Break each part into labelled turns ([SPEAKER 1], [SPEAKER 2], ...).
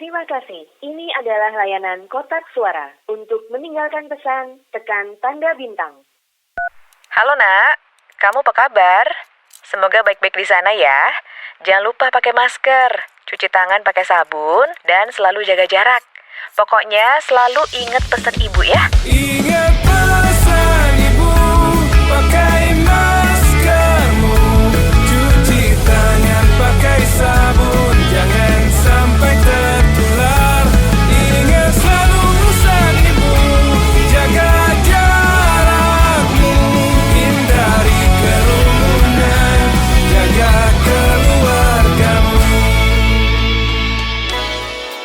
[SPEAKER 1] Terima kasih. Ini adalah layanan kotak suara. Untuk meninggalkan pesan, tekan tanda bintang.
[SPEAKER 2] Halo nak, kamu apa kabar? Semoga baik-baik di sana ya. Jangan lupa pakai masker, cuci tangan pakai sabun, dan selalu jaga jarak. Pokoknya selalu ingat pesan ibu ya.
[SPEAKER 3] Ingat pesan ibu, pakai maskermu, cuci tangan pakai sabun, jangan sampai tertular. Ingat selalu pesan ibu, jaga jarakmu, hindari kerumunan, jaga keluargamu.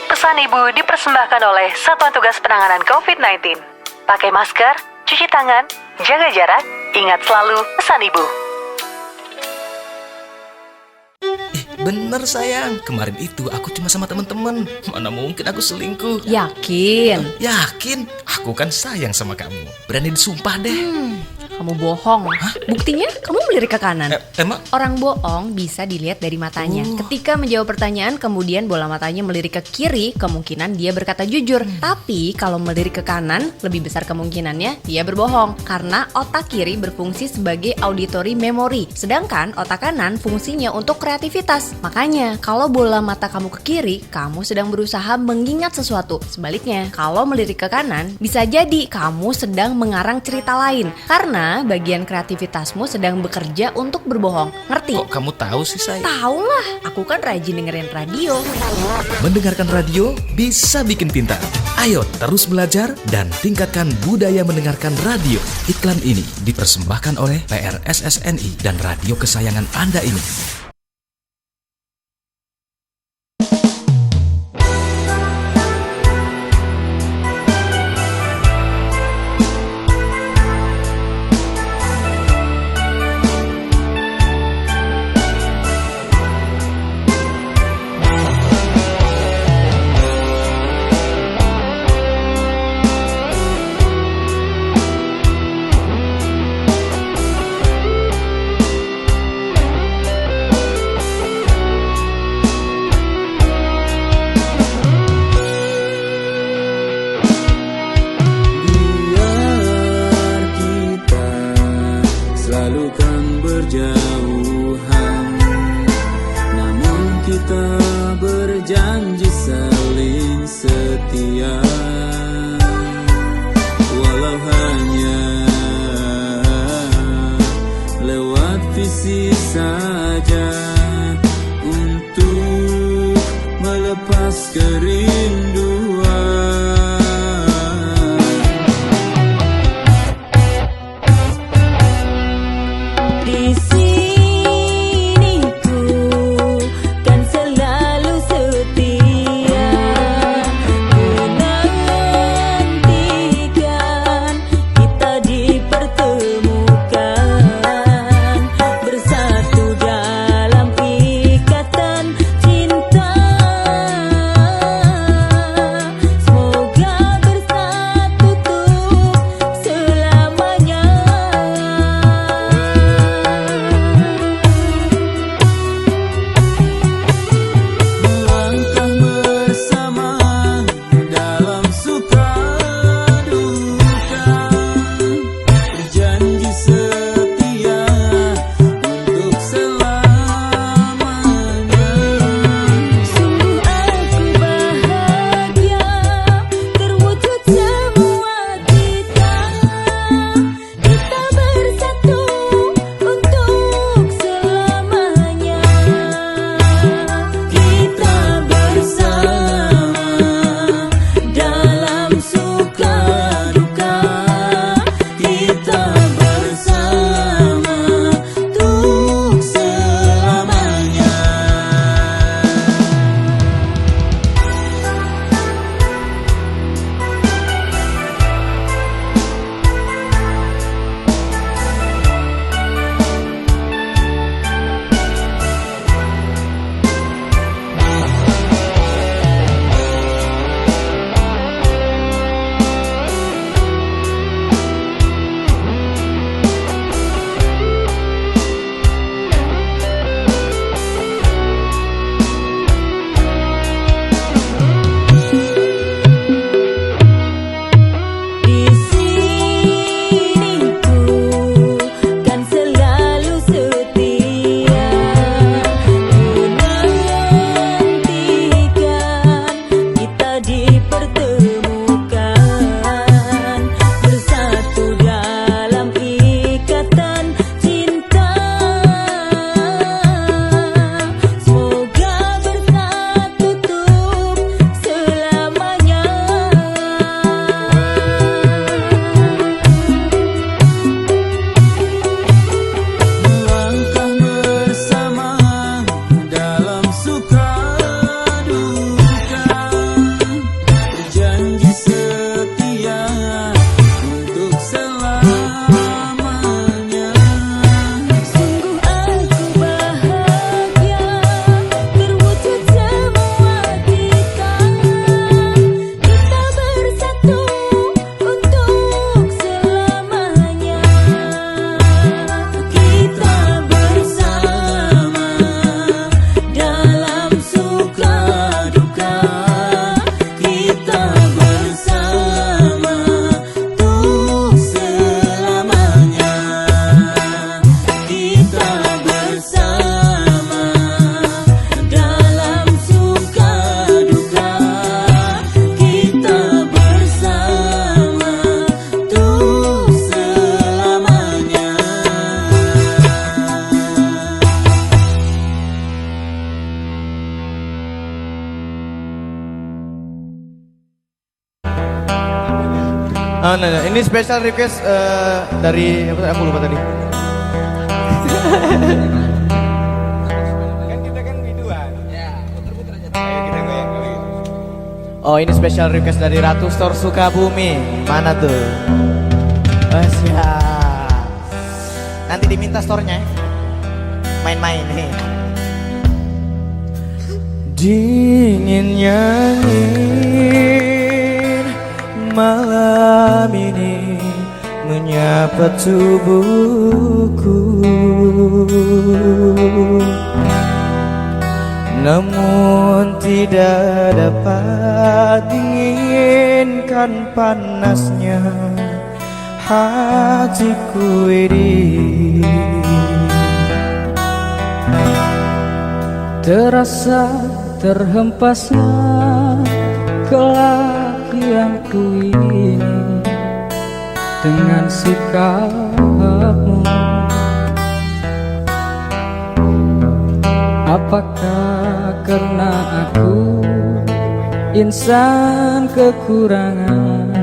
[SPEAKER 2] Pesan ibu dipersembahkan oleh Satuan Tugas Penanganan COVID-19. Pakai masker, cuci tangan, jaga jarak, ingat selalu pesan ibu.
[SPEAKER 4] Bener sayang, kemarin itu aku cuma sama teman-teman. Mana mungkin aku selingkuh?
[SPEAKER 5] Yakin?
[SPEAKER 4] Yakin? Aku kan sayang sama kamu. Berani disumpah deh.
[SPEAKER 5] Kamu bohong. Buktinya kamu melirik ke kanan.
[SPEAKER 4] Emang?
[SPEAKER 5] Orang bohong bisa dilihat dari matanya. Ketika menjawab pertanyaan kemudian bola matanya melirik ke kiri, kemungkinan dia berkata jujur. Tapi kalau melirik ke kanan, lebih besar kemungkinannya dia berbohong. Karena otak kiri berfungsi sebagai auditory memory, sedangkan otak kanan fungsinya untuk kreativitas. Makanya kalau bola mata kamu ke kiri, kamu sedang berusaha mengingat sesuatu. Sebaliknya, kalau melirik ke kanan, bisa jadi kamu sedang mengarang cerita lain. Karena bagian kreativitasmu sedang bekerja untuk berbohong. Ngerti?
[SPEAKER 4] Kok kamu tahu sih sayang?
[SPEAKER 5] Tahu lah, aku kan rajin dengerin radio.
[SPEAKER 4] Mendengarkan radio bisa bikin pintar. Ayo terus belajar dan tingkatkan budaya mendengarkan radio. Iklan ini dipersembahkan oleh PRSSNI dan radio kesayangan Anda ini.
[SPEAKER 3] Selalu kan berjauhan, namun kita berjanji saling setia. Walau hanya lewat visi saja, untuk melepas kerinduan.
[SPEAKER 6] Di sini ku kan selalu setia, menantikan kita dipertemukan, bersatu dalam ikatan cinta.
[SPEAKER 7] Nah, ini special request dari apa? Aku lupa tadi. Kan kita kan biduan. Ya, puter-puter aja. Ayo kita goyang kali. Oh, ini special request dari Ratu Store Sukabumi. Mana tuh? Oh, siap. Nanti diminta store-nya. Main-main nih. Dinginnya angin malam ini menyapa tubuhku, namun tidak dapat dinginkan panasnya hatiku ini.
[SPEAKER 8] Terasa terhempasnya kelak yang ku ini dengan sikapmu. Apakah karena aku insan kekurangan,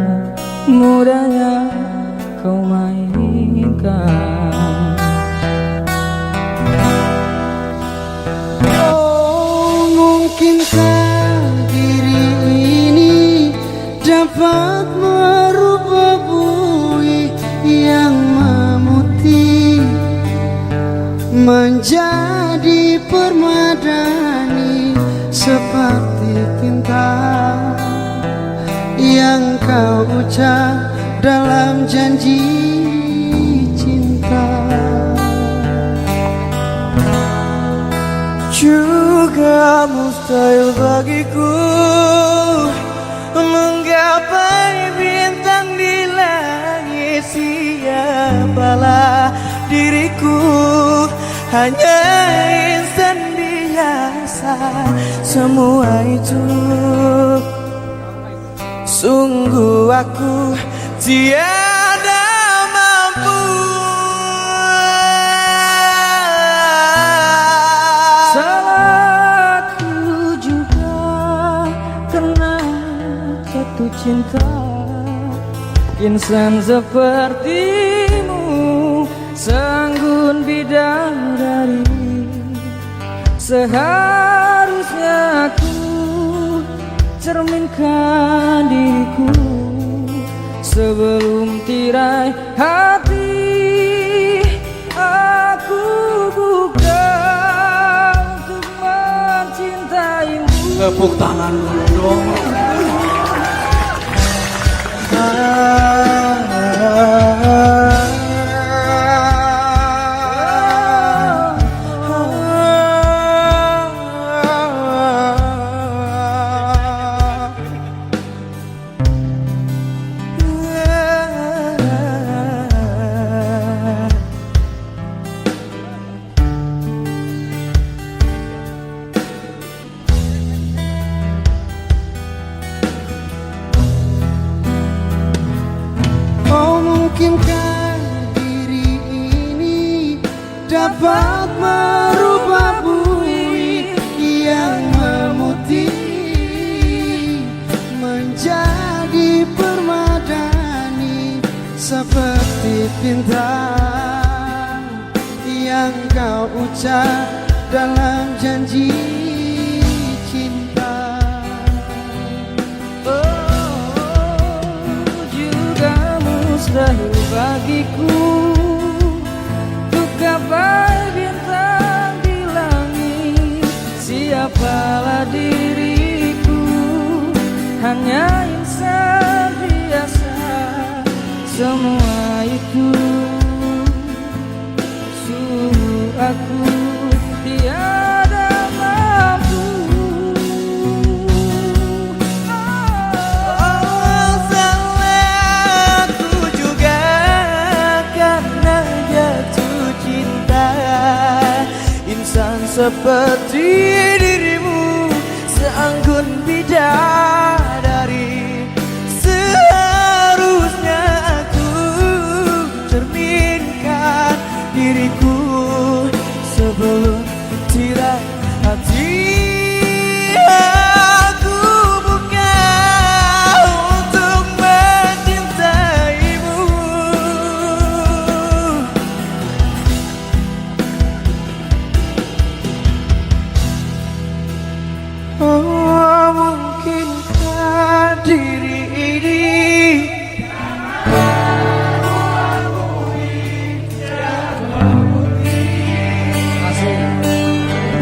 [SPEAKER 8] mudahnya kau mainkan.
[SPEAKER 9] Oh, mungkinkah diri ini dapat merubah bui yang memutih menjadi permadani seperti tinta yang kau ucap dalam janji cinta.
[SPEAKER 7] Juga mustahil bagiku menggapai bintang di langit. Siapalah diriku, hanya insan biasa. Semua itu sungguh aku tiada mampu.
[SPEAKER 8] Salahku juga karena jatuh cinta. Insan sepertimu seanggun bidadari. Seharusnya aku cerminkan diriku sebelum tirai hati. Aku bukan untuk mencintaimu.
[SPEAKER 7] Tepuk tangan dulu dong.
[SPEAKER 9] Mungkinkah diri ini dapat merubah bui yang memutih menjadi permadani seperti bintang yang kau ucap dalam janji cinta.
[SPEAKER 8] Mustahil bagiku untuk gapai bintang di langit. Siapalah diriku, hanya insan biasa. Semua itu sungguh aku tiada mampu.
[SPEAKER 7] Seperti dirimu seanggun bidadari. Seharusnya aku cerminkan diriku sebelum tirai hati. Aku bukan untuk mencintai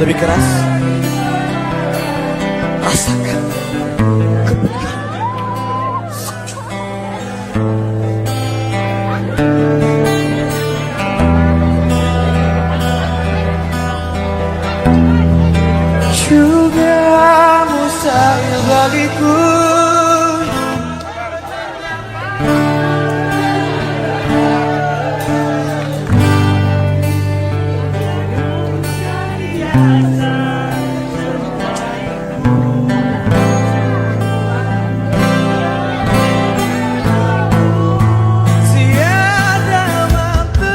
[SPEAKER 7] Lebih keras. Rasakan.
[SPEAKER 9] Juga mustahil bagiku tiada mampu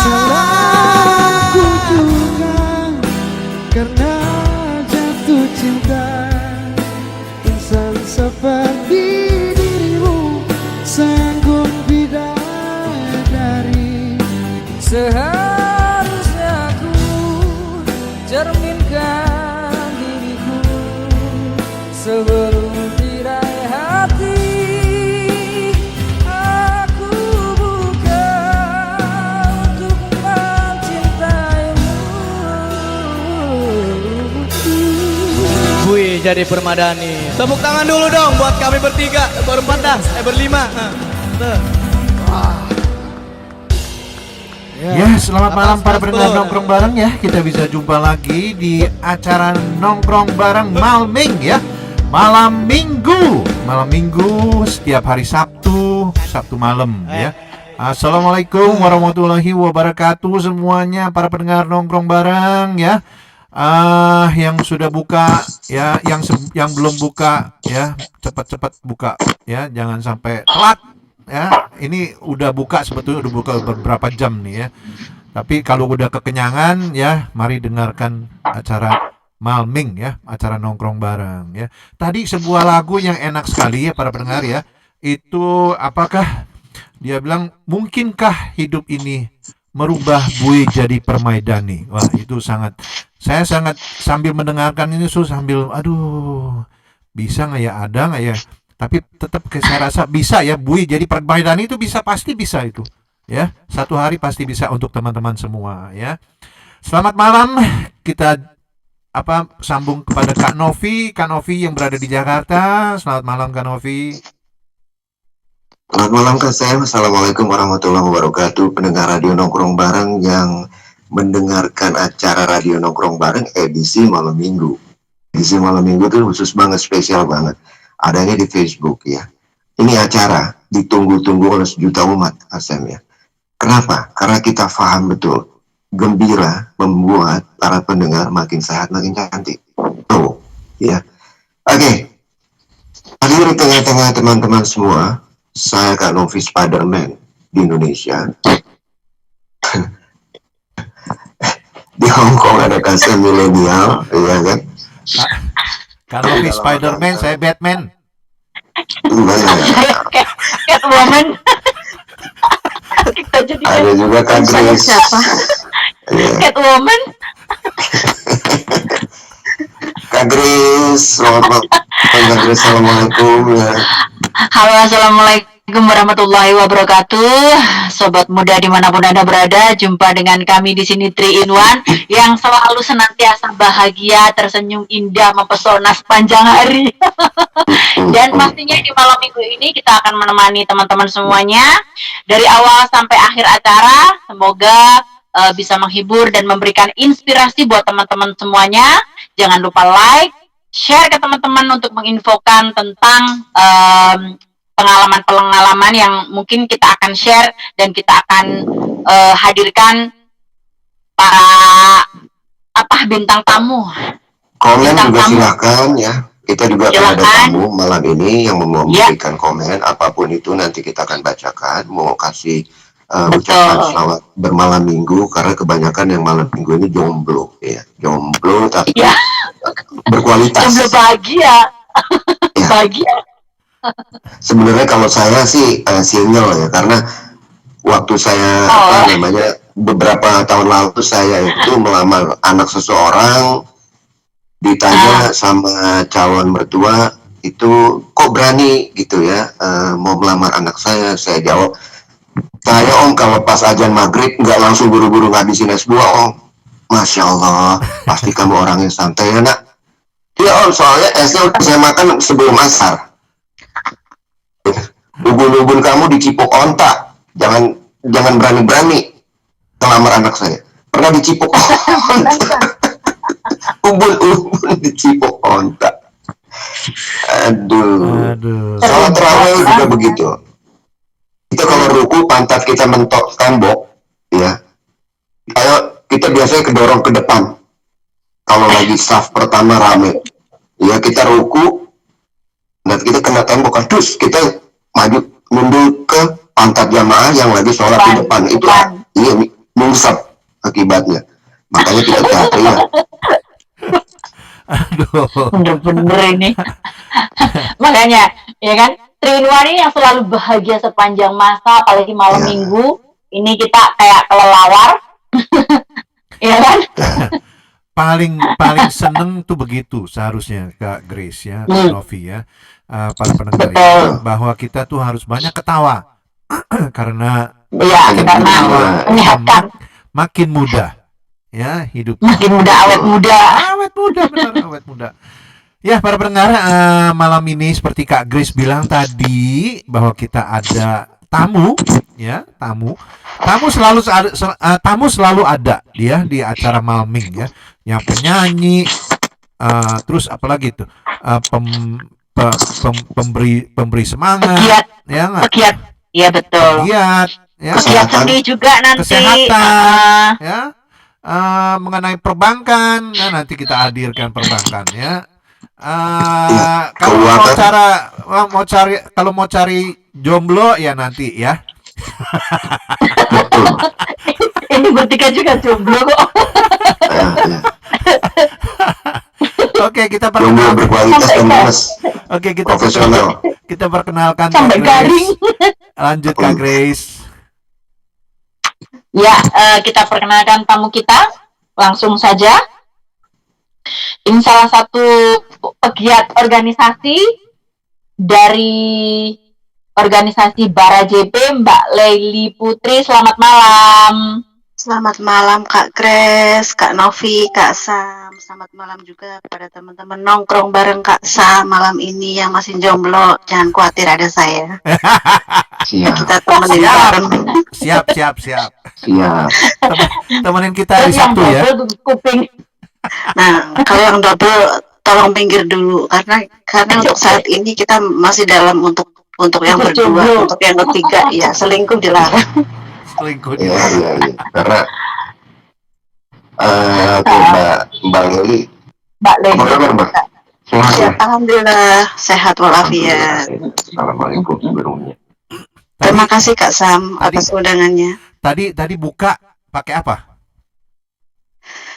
[SPEAKER 9] salahku juga karena jatuh cinta insan seperti dirimu sanggup bidadari.
[SPEAKER 8] Seharusnya ku cerminkan diriku sebelum tirai hati aku buka untuk mencintaimu.
[SPEAKER 7] Bui jadi permadani. Tepuk tangan dulu dong buat kami bertiga, berempat dah, berlima. Tuh.
[SPEAKER 10] Ya, selamat malam para pendengar
[SPEAKER 7] Betul.
[SPEAKER 10] nongkrong bareng ya. Kita bisa jumpa lagi di acara nongkrong bareng Malming ya. Malam Minggu setiap hari Sabtu malam ya. Assalamualaikum warahmatullahi wabarakatuh semuanya para pendengar nongkrong bareng ya. Yang sudah buka ya, yang belum buka ya, cepat-cepat buka ya, jangan sampai telat. Ya, ini udah buka sebetulnya udah buka beberapa jam nih ya. Tapi kalau udah kekenyangan ya, mari dengarkan acara Malming ya, acara nongkrong bareng ya. Tadi sebuah lagu yang enak sekali ya para pendengar ya. Itu apakah dia bilang mungkinkah hidup ini merubah Bui jadi permaidani? Wah, itu saya sangat sambil mendengarkan ini sambil aduh, bisa nggak ya, ada nggak ya? Tapi tetap saya rasa bisa ya, Bui jadi permaidani itu pasti bisa itu ya, satu hari pasti bisa untuk teman-teman semua ya. Selamat malam, kita sambung kepada Kak Novi yang berada di Jakarta. Selamat malam Kak Novi.
[SPEAKER 11] Selamat malam Kak Sam, Assalamualaikum warahmatullahi wabarakatuh. Pendengar Radio Nongkrong Bareng yang mendengarkan acara Radio Nongkrong Bareng edisi malam minggu. Edisi malam minggu itu khusus banget, spesial banget. Adanya di Facebook ya. Ini acara ditunggu-tunggu oleh sejuta umat Asem ya. Kenapa? Karena kita paham betul, gembira membuat para pendengar makin sehat, makin cantik. Tuh ya. Oke. Hadir di tengah-tengah teman-teman semua, saya Kak Novi Spiderman di Indonesia. Di Hong Kong ada Kasem milenial, ya kan?
[SPEAKER 10] Kak Novi Spiderman, saya Batman.
[SPEAKER 12] Catwoman. Kita jadi
[SPEAKER 11] ada juga Kak Grace.
[SPEAKER 12] Catwoman.
[SPEAKER 11] Kak Grace, selamat malam. Kak Grace, assalamualaikum ya.
[SPEAKER 12] Halo, assalamualaikum warahmatullahi wabarakatuh. Sobat muda dimanapun Anda berada, jumpa dengan kami di sini 3 in 1 yang selalu senantiasa bahagia, tersenyum indah, mempesona sepanjang hari. Dan pastinya di malam minggu ini kita akan menemani teman-teman semuanya dari awal sampai akhir acara. Semoga bisa menghibur dan memberikan inspirasi buat teman-teman semuanya. Jangan lupa like, share ke teman-teman untuk menginfokan tentang pengalaman-pengalaman yang mungkin kita akan share dan kita akan hadirkan para bintang tamu.
[SPEAKER 11] Komen
[SPEAKER 12] bintang
[SPEAKER 11] juga
[SPEAKER 12] tamu.
[SPEAKER 11] silakan ya. Kita juga akan ada tamu malam ini yang mau memberikan komen apapun itu, nanti kita akan bacakan. Mau kasih ucapan selamat bermalam minggu, karena kebanyakan yang malam minggu ini jomblo ya, jomblo tapi berkualitas.
[SPEAKER 12] Jomblo bahagia.
[SPEAKER 11] Ya.
[SPEAKER 12] Bahagia.
[SPEAKER 11] Sebenarnya kalau saya sih single ya, karena waktu saya beberapa tahun lalu saya itu melamar anak seseorang, ditanya sama calon mertua itu kok berani gitu ya mau melamar anak saya jawab Saya om kalau pas ajan maghrib nggak langsung buru-buru ngabisin es buah om. Masya Allah, pasti kamu orang yang santai ya nak. Iya om, soalnya esnya udah saya makan sebelum asar. Ubun-ubun kamu dicipok onta. Jangan berani-berani ngelamar anak saya. Pernah dicipok onta. Ubun-ubun dicipok onta. Aduh. Sholat terawih juga begitu. Kita kalau ruku pantat kita mentok tembok, ya. Kita biasanya kedorong ke depan. Kalau lagi saf pertama rame, ya kita ruku, dan kita kena tembok, terus kita maju mundur ke pantat jamaah yang lagi sholat di depan itu, iya nyungsep akibatnya. Makanya kita hati-hati ya.
[SPEAKER 12] Bener-bener ini. Makanya, ya kan, 3-in-1 ini yang selalu bahagia sepanjang masa, apalagi malam minggu. Ini kita kayak kelelawar. Ya kan?
[SPEAKER 10] paling seneng tuh begitu seharusnya Kak Grace ya, Kak Novi ya, para pendengar ya, bahwa kita tuh harus banyak ketawa karena
[SPEAKER 12] menyehatkan,
[SPEAKER 10] makin muda ya hidup,
[SPEAKER 12] makin muda, awet muda,
[SPEAKER 10] benar, awet muda. Ya para pendengar, malam ini seperti Kak Grace bilang tadi bahwa kita ada tamu ya, tamu selalu ada dia di acara Malming ya, yang penyanyi, terus apalagi itu pemberi semangat,
[SPEAKER 12] pegiat, iya betul,
[SPEAKER 10] pegiat
[SPEAKER 12] sedih juga nanti,
[SPEAKER 10] kesehatan, ya, mengenai perbankan, ya, nanti kita hadirkan perbankan ya. Kalau mau cari jomblo ya nanti ya.
[SPEAKER 12] Ini bertiga juga jomblo kok.
[SPEAKER 10] Oke, kita perkenalkan. Oke, kita perkenalkan Kak Grace. Lanjut Kak Grace.
[SPEAKER 12] Ya, kita perkenalkan tamu kita langsung saja. Ini salah satu pegiat organisasi dari organisasi Bara JP, Mbak Leili Putri. Selamat malam.
[SPEAKER 13] Selamat malam Kak Grace, Kak Novi, Kak Sam. Selamat malam juga pada teman-teman nongkrong bareng Kak Sam malam ini yang masih jomblo. Jangan khawatir, ada saya. Kita temenin bareng.
[SPEAKER 10] Siap. Temenin kita hari Sabtu ya.
[SPEAKER 13] Nah, kalau yang double tolong pinggir dulu karena untuk saat ini kita masih dalam untuk yang berdua, untuk yang ketiga ya selingkuh dilarang.
[SPEAKER 10] Selingkuh
[SPEAKER 11] dilarang. Iya. Karena Mbak Leli. Apa kabar Mbak? Sehat ya?
[SPEAKER 13] Alhamdulillah sehat walafiat.
[SPEAKER 11] Assalamualaikum sebelumnya.
[SPEAKER 13] Terima kasih Kak Sam atas undangannya.
[SPEAKER 10] Tadi buka pakai apa?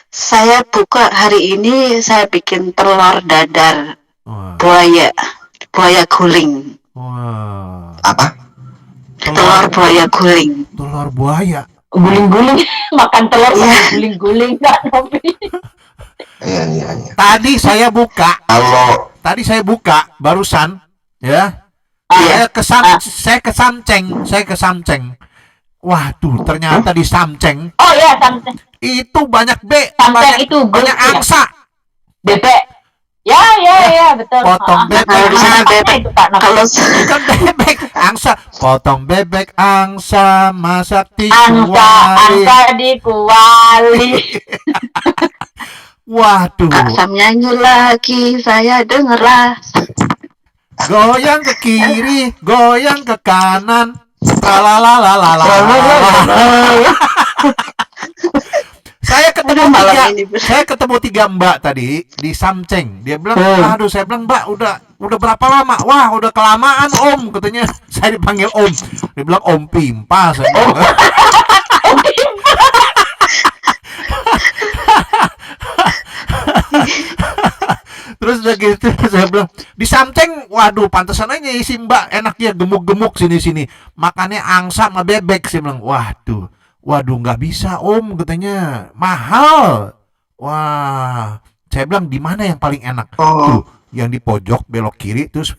[SPEAKER 13] Saya buka hari ini, saya bikin telur dadar buaya guling.
[SPEAKER 11] Apa?
[SPEAKER 13] Telur buaya guling.
[SPEAKER 10] Telur buaya.
[SPEAKER 12] Guling-guling, makan telur guling-guling Kak Novi.
[SPEAKER 11] Iya.
[SPEAKER 10] Tadi saya buka barusan ya. Saya kesamceng. Waduh, ternyata di samceng.
[SPEAKER 12] Oh ya, samceng.
[SPEAKER 10] Itu banyak
[SPEAKER 12] samceng itu
[SPEAKER 10] banyak angsa.
[SPEAKER 12] Bebek. Ya, betul.
[SPEAKER 10] Potong bebek.
[SPEAKER 12] Kalau
[SPEAKER 10] bukan bebek, angsa. Potong bebek, angsa, masak di
[SPEAKER 12] angsa di kuali.
[SPEAKER 10] Waduh.
[SPEAKER 13] Kak Sam nyanyi lagi, saya dengerlah.
[SPEAKER 10] Goyang ke kiri, goyang ke kanan. Saya ketemu tiga mbak tadi di Samceng. Dia bilang, aduh, saya bilang Mbak udah berapa lama? Wah, udah kelamaan Om, katanya. Saya dipanggil Om. Dia bilang Om Pimpa. Saya bilang. Terus udah gitu saya bilang di Samceng, waduh pantesan aja isi mbak enaknya gemuk-gemuk sini-sini makannya angsa sama bebek. Saya bilang waduh nggak bisa Om, katanya mahal. Wah, saya bilang di mana yang paling enak? Tuh yang di pojok belok kiri terus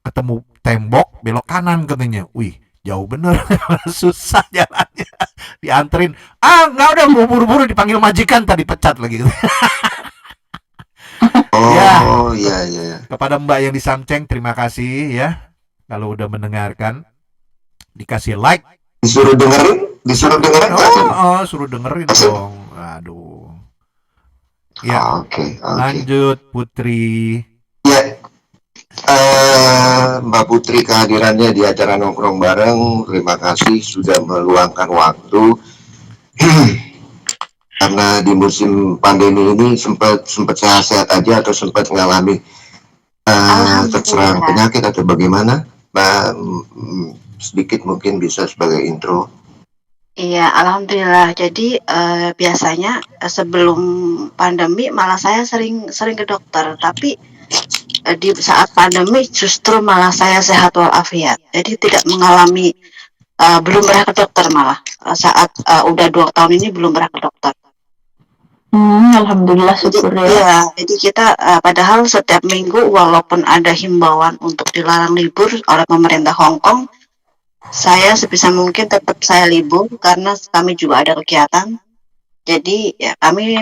[SPEAKER 10] ketemu tembok belok kanan, katanya. Wih, Jauh bener, susah jalannya. Dianterin. Ah, nggak udah buru-buru dipanggil majikan tadi pecat lagi. Ya,
[SPEAKER 11] Oh iya iya.
[SPEAKER 10] kepada Mbak yang di Samceng terima kasih ya. Kalau udah mendengarkan, dikasih like.
[SPEAKER 11] Disuruh dengerin nggak tuh?
[SPEAKER 10] Suruh dengerin dong. Aduh. Ya,
[SPEAKER 11] Oke.
[SPEAKER 10] lanjut Putri.
[SPEAKER 11] Ya, Mbak Putri kehadirannya di acara nongkrong bareng. Terima kasih sudah meluangkan waktu. Karena di musim pandemi ini sempat sehat-sehat aja atau sempat mengalami terserang penyakit atau bagaimana? Mbak, sedikit mungkin bisa sebagai intro.
[SPEAKER 13] Iya, alhamdulillah. Jadi biasanya sebelum pandemi malah saya sering ke dokter, tapi di saat pandemi justru malah saya sehat walafiat. Jadi tidak mengalami belum pernah ke dokter malah saat udah 2 tahun ini belum pernah ke dokter.
[SPEAKER 12] Alhamdulillah syukur ya.
[SPEAKER 13] Iya, jadi kita padahal setiap minggu walaupun ada himbauan untuk dilarang libur oleh pemerintah Hong Kong, saya sebisa mungkin tetap saya libur karena kami juga ada kegiatan. Jadi ya kami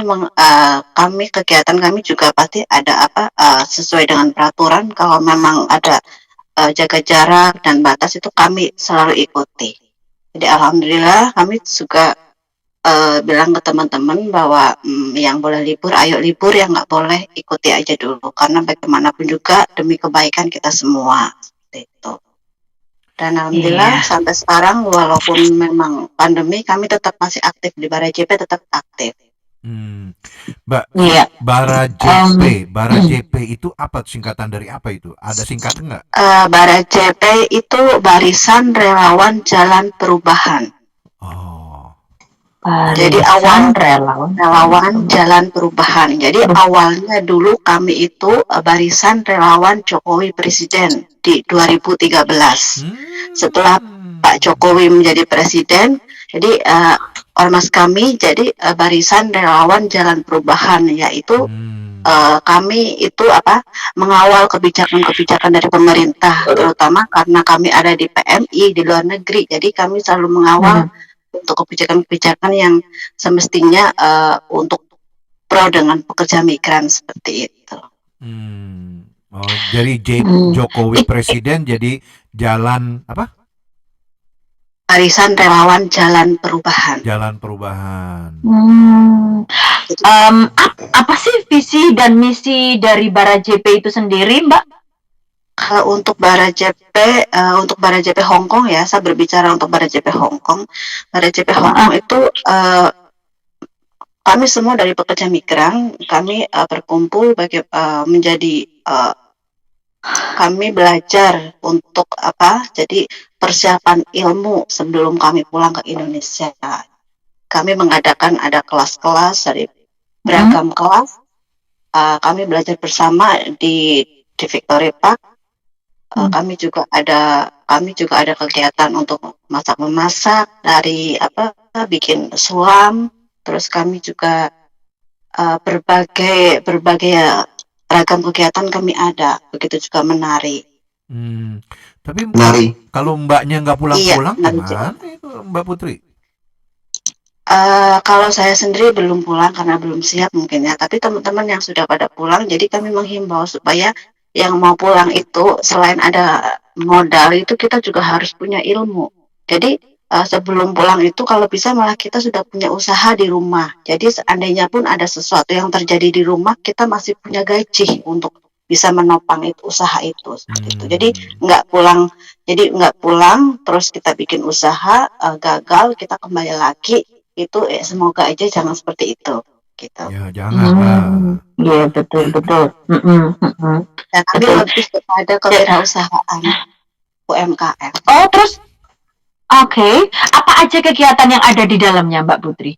[SPEAKER 13] kegiatan kami juga pasti ada sesuai dengan peraturan. Kalau memang ada jaga jarak dan batas itu kami selalu ikuti. Jadi alhamdulillah kami juga bilang ke teman-teman bahwa yang boleh libur ayo libur, yang nggak boleh ikuti aja dulu karena bagaimanapun juga demi kebaikan kita semua seperti itu. Dan alhamdulillah sampai sekarang walaupun memang pandemi kami tetap masih aktif di Bara JP, tetap aktif.
[SPEAKER 10] Mbak, Bara JP itu apa, singkatan dari apa itu? Ada singkatan nggak?
[SPEAKER 13] Bara JP itu Barisan Relawan Jalan Perubahan. Jadi awal relawan Jalan Perubahan. Jadi awalnya dulu kami itu Barisan Relawan Jokowi Presiden di 2013. Setelah Pak Jokowi menjadi presiden, jadi ormas kami jadi Barisan Relawan Jalan Perubahan, yaitu kami itu mengawal kebijakan-kebijakan dari pemerintah, terutama karena kami ada di PMI di luar negeri. Jadi kami selalu mengawal untuk kebijakan-kebijakan yang semestinya untuk pro dengan pekerja migran seperti itu.
[SPEAKER 10] Jadi Jokowi Presiden jadi jalan apa?
[SPEAKER 13] Barisan Relawan Jalan Perubahan.
[SPEAKER 10] Jalan Perubahan.
[SPEAKER 12] Apa sih visi dan misi dari Bara JP itu sendiri, Mbak?
[SPEAKER 13] Kalau untuk Bara JP, untuk Bara JP Hong Kong ya, saya berbicara untuk Bara JP Hong Kong. Bara JP Hong Kong itu kami semua dari pekerja migran, kami berkumpul menjadi kami belajar untuk jadi persiapan ilmu sebelum kami pulang ke Indonesia. Kami mengadakan ada kelas-kelas dari beragam kelas. Kami belajar bersama di Victory Park. Kami juga ada kegiatan untuk masak-memasak dari bikin suam. Terus kami juga berbagai ragam kegiatan kami ada. Begitu juga menari.
[SPEAKER 10] Tapi kalau mbaknya nggak pulang-pulang, gimana itu Mbak Putri?
[SPEAKER 13] Kalau saya sendiri belum pulang karena belum siap mungkin ya. Tapi teman-teman yang sudah pada pulang, jadi kami menghimbau supaya yang mau pulang itu selain ada modal itu kita juga harus punya ilmu. Jadi sebelum pulang itu kalau bisa malah kita sudah punya usaha di rumah. Jadi seandainya pun ada sesuatu yang terjadi di rumah, kita masih punya gaji untuk bisa menopang itu usaha itu seperti itu. Jadi nggak pulang terus kita bikin usaha gagal kita kembali lagi itu semoga aja jangan seperti itu gitu.
[SPEAKER 10] Ya jangan.
[SPEAKER 12] Iya betul.
[SPEAKER 13] Dan kami lebih kepada kewirausahaan UMKM.
[SPEAKER 12] Oh terus, oke. Apa aja kegiatan yang ada di dalamnya Mbak Putri?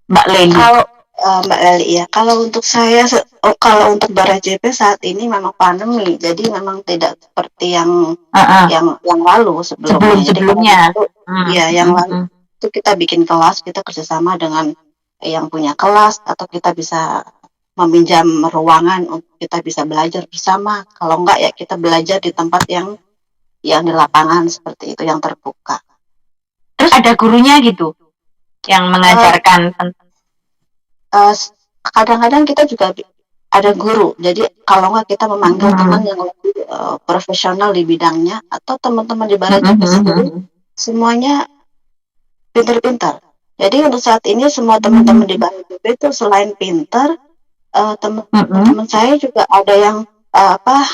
[SPEAKER 12] Mbak Leli.
[SPEAKER 13] Kalau Mbak Leli ya, kalau untuk saya, kalau untuk Bara JP saat ini memang pandemi, jadi memang tidak seperti yang lalu sebelumnya. Yang lalu itu kita bikin kelas, kita kerjasama dengan yang punya kelas atau kita bisa meminjam ruangan untuk kita bisa belajar bersama. Kalau enggak ya kita belajar di tempat yang yang di lapangan seperti itu, yang terbuka.
[SPEAKER 12] Terus ada gurunya gitu yang mengajarkan.
[SPEAKER 13] Kadang-kadang kita juga ada guru. Jadi kalau nggak kita memanggil teman yang lebih profesional di bidangnya, atau teman-teman di Balai Joki sendiri semuanya pintar-pintar. Jadi untuk saat ini semua teman-teman di Balai Joki itu selain pintar, teman-teman saya juga ada yang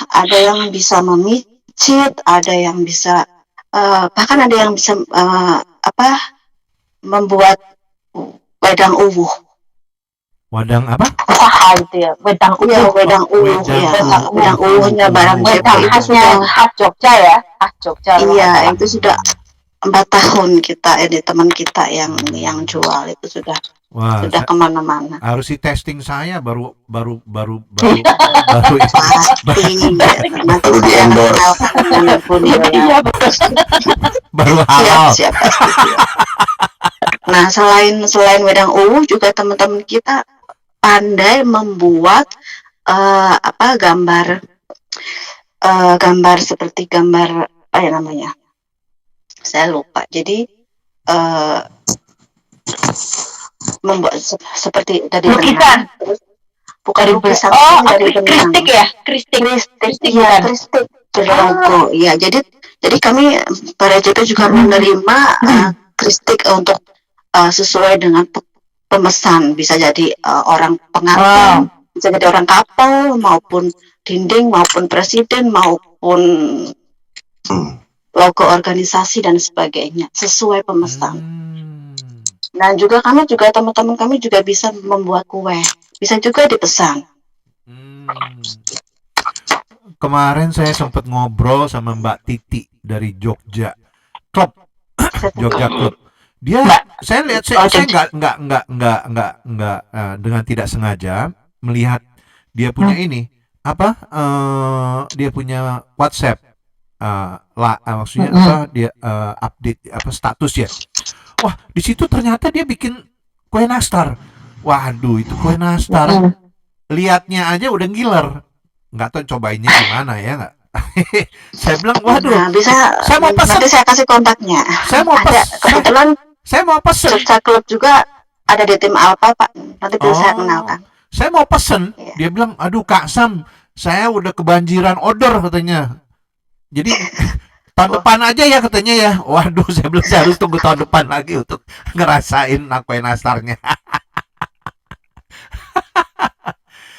[SPEAKER 13] ada yang bisa memicit, ada yang bisa bahkan ada yang bisa membuat wedang uwuh.
[SPEAKER 10] Wadang apa?
[SPEAKER 12] Usaha gitu ya, wedang uwuh.
[SPEAKER 13] Iya, wedang uwuh ya. Wedang uwuhnya barang
[SPEAKER 12] wedang khasnya khas Jogja ya, khas Jogja.
[SPEAKER 13] Iya, itu sudah 4 tahun kita, ini teman kita yang jual itu sudah kemana-mana.
[SPEAKER 10] Harus di testing saya baru
[SPEAKER 13] baru
[SPEAKER 10] ini.
[SPEAKER 13] nanti di endorse
[SPEAKER 10] baru halal.
[SPEAKER 13] Siap. Nah, selain wedang uwuh juga teman-teman kita pandai membuat gambar seperti gambar apa ya namanya, saya lupa. Jadi membuat seperti dari
[SPEAKER 12] lukisan,
[SPEAKER 13] bukan lukisan, dari
[SPEAKER 12] kristik ya, kristik
[SPEAKER 13] dari logo. Iya, jadi kami pada JP juga menerima kristik untuk sesuai dengan pemesan, bisa jadi orang pengantin, bisa jadi orang kapal, maupun dinding, maupun presiden, maupun logo organisasi dan sebagainya, sesuai pemesan. Dan juga teman-teman kami juga bisa membuat kue, bisa juga dipesan.
[SPEAKER 10] Kemarin saya sempat ngobrol sama Mbak Titi dari Jogja Club, Jogja Club. Dia, saya lihat, saya nggak dengan tidak sengaja melihat dia punya ini dia punya WhatsApp, maksudnya dia update status ya. Wah, di situ ternyata dia bikin kue nastar. Waduh, itu kue nastar. Lihatnya aja udah ngiler. Nggak tahu cobainnya gimana ya nggak. Saya bilang, waduh, saya mau pesen.
[SPEAKER 13] Nanti saya kasih kontaknya. Kebetulan
[SPEAKER 10] saya mau pesen.
[SPEAKER 13] Jogja Club juga ada di tim Alpha, Pak. Nanti bisa saya kenalkan.
[SPEAKER 10] Saya mau pesen. Dia bilang, aduh Kak Sam, saya udah kebanjiran order katanya. Jadi tahun depan aja ya katanya ya. Waduh, saya bilang saya harus tunggu tahun depan lagi untuk ngerasain kue nastarnya.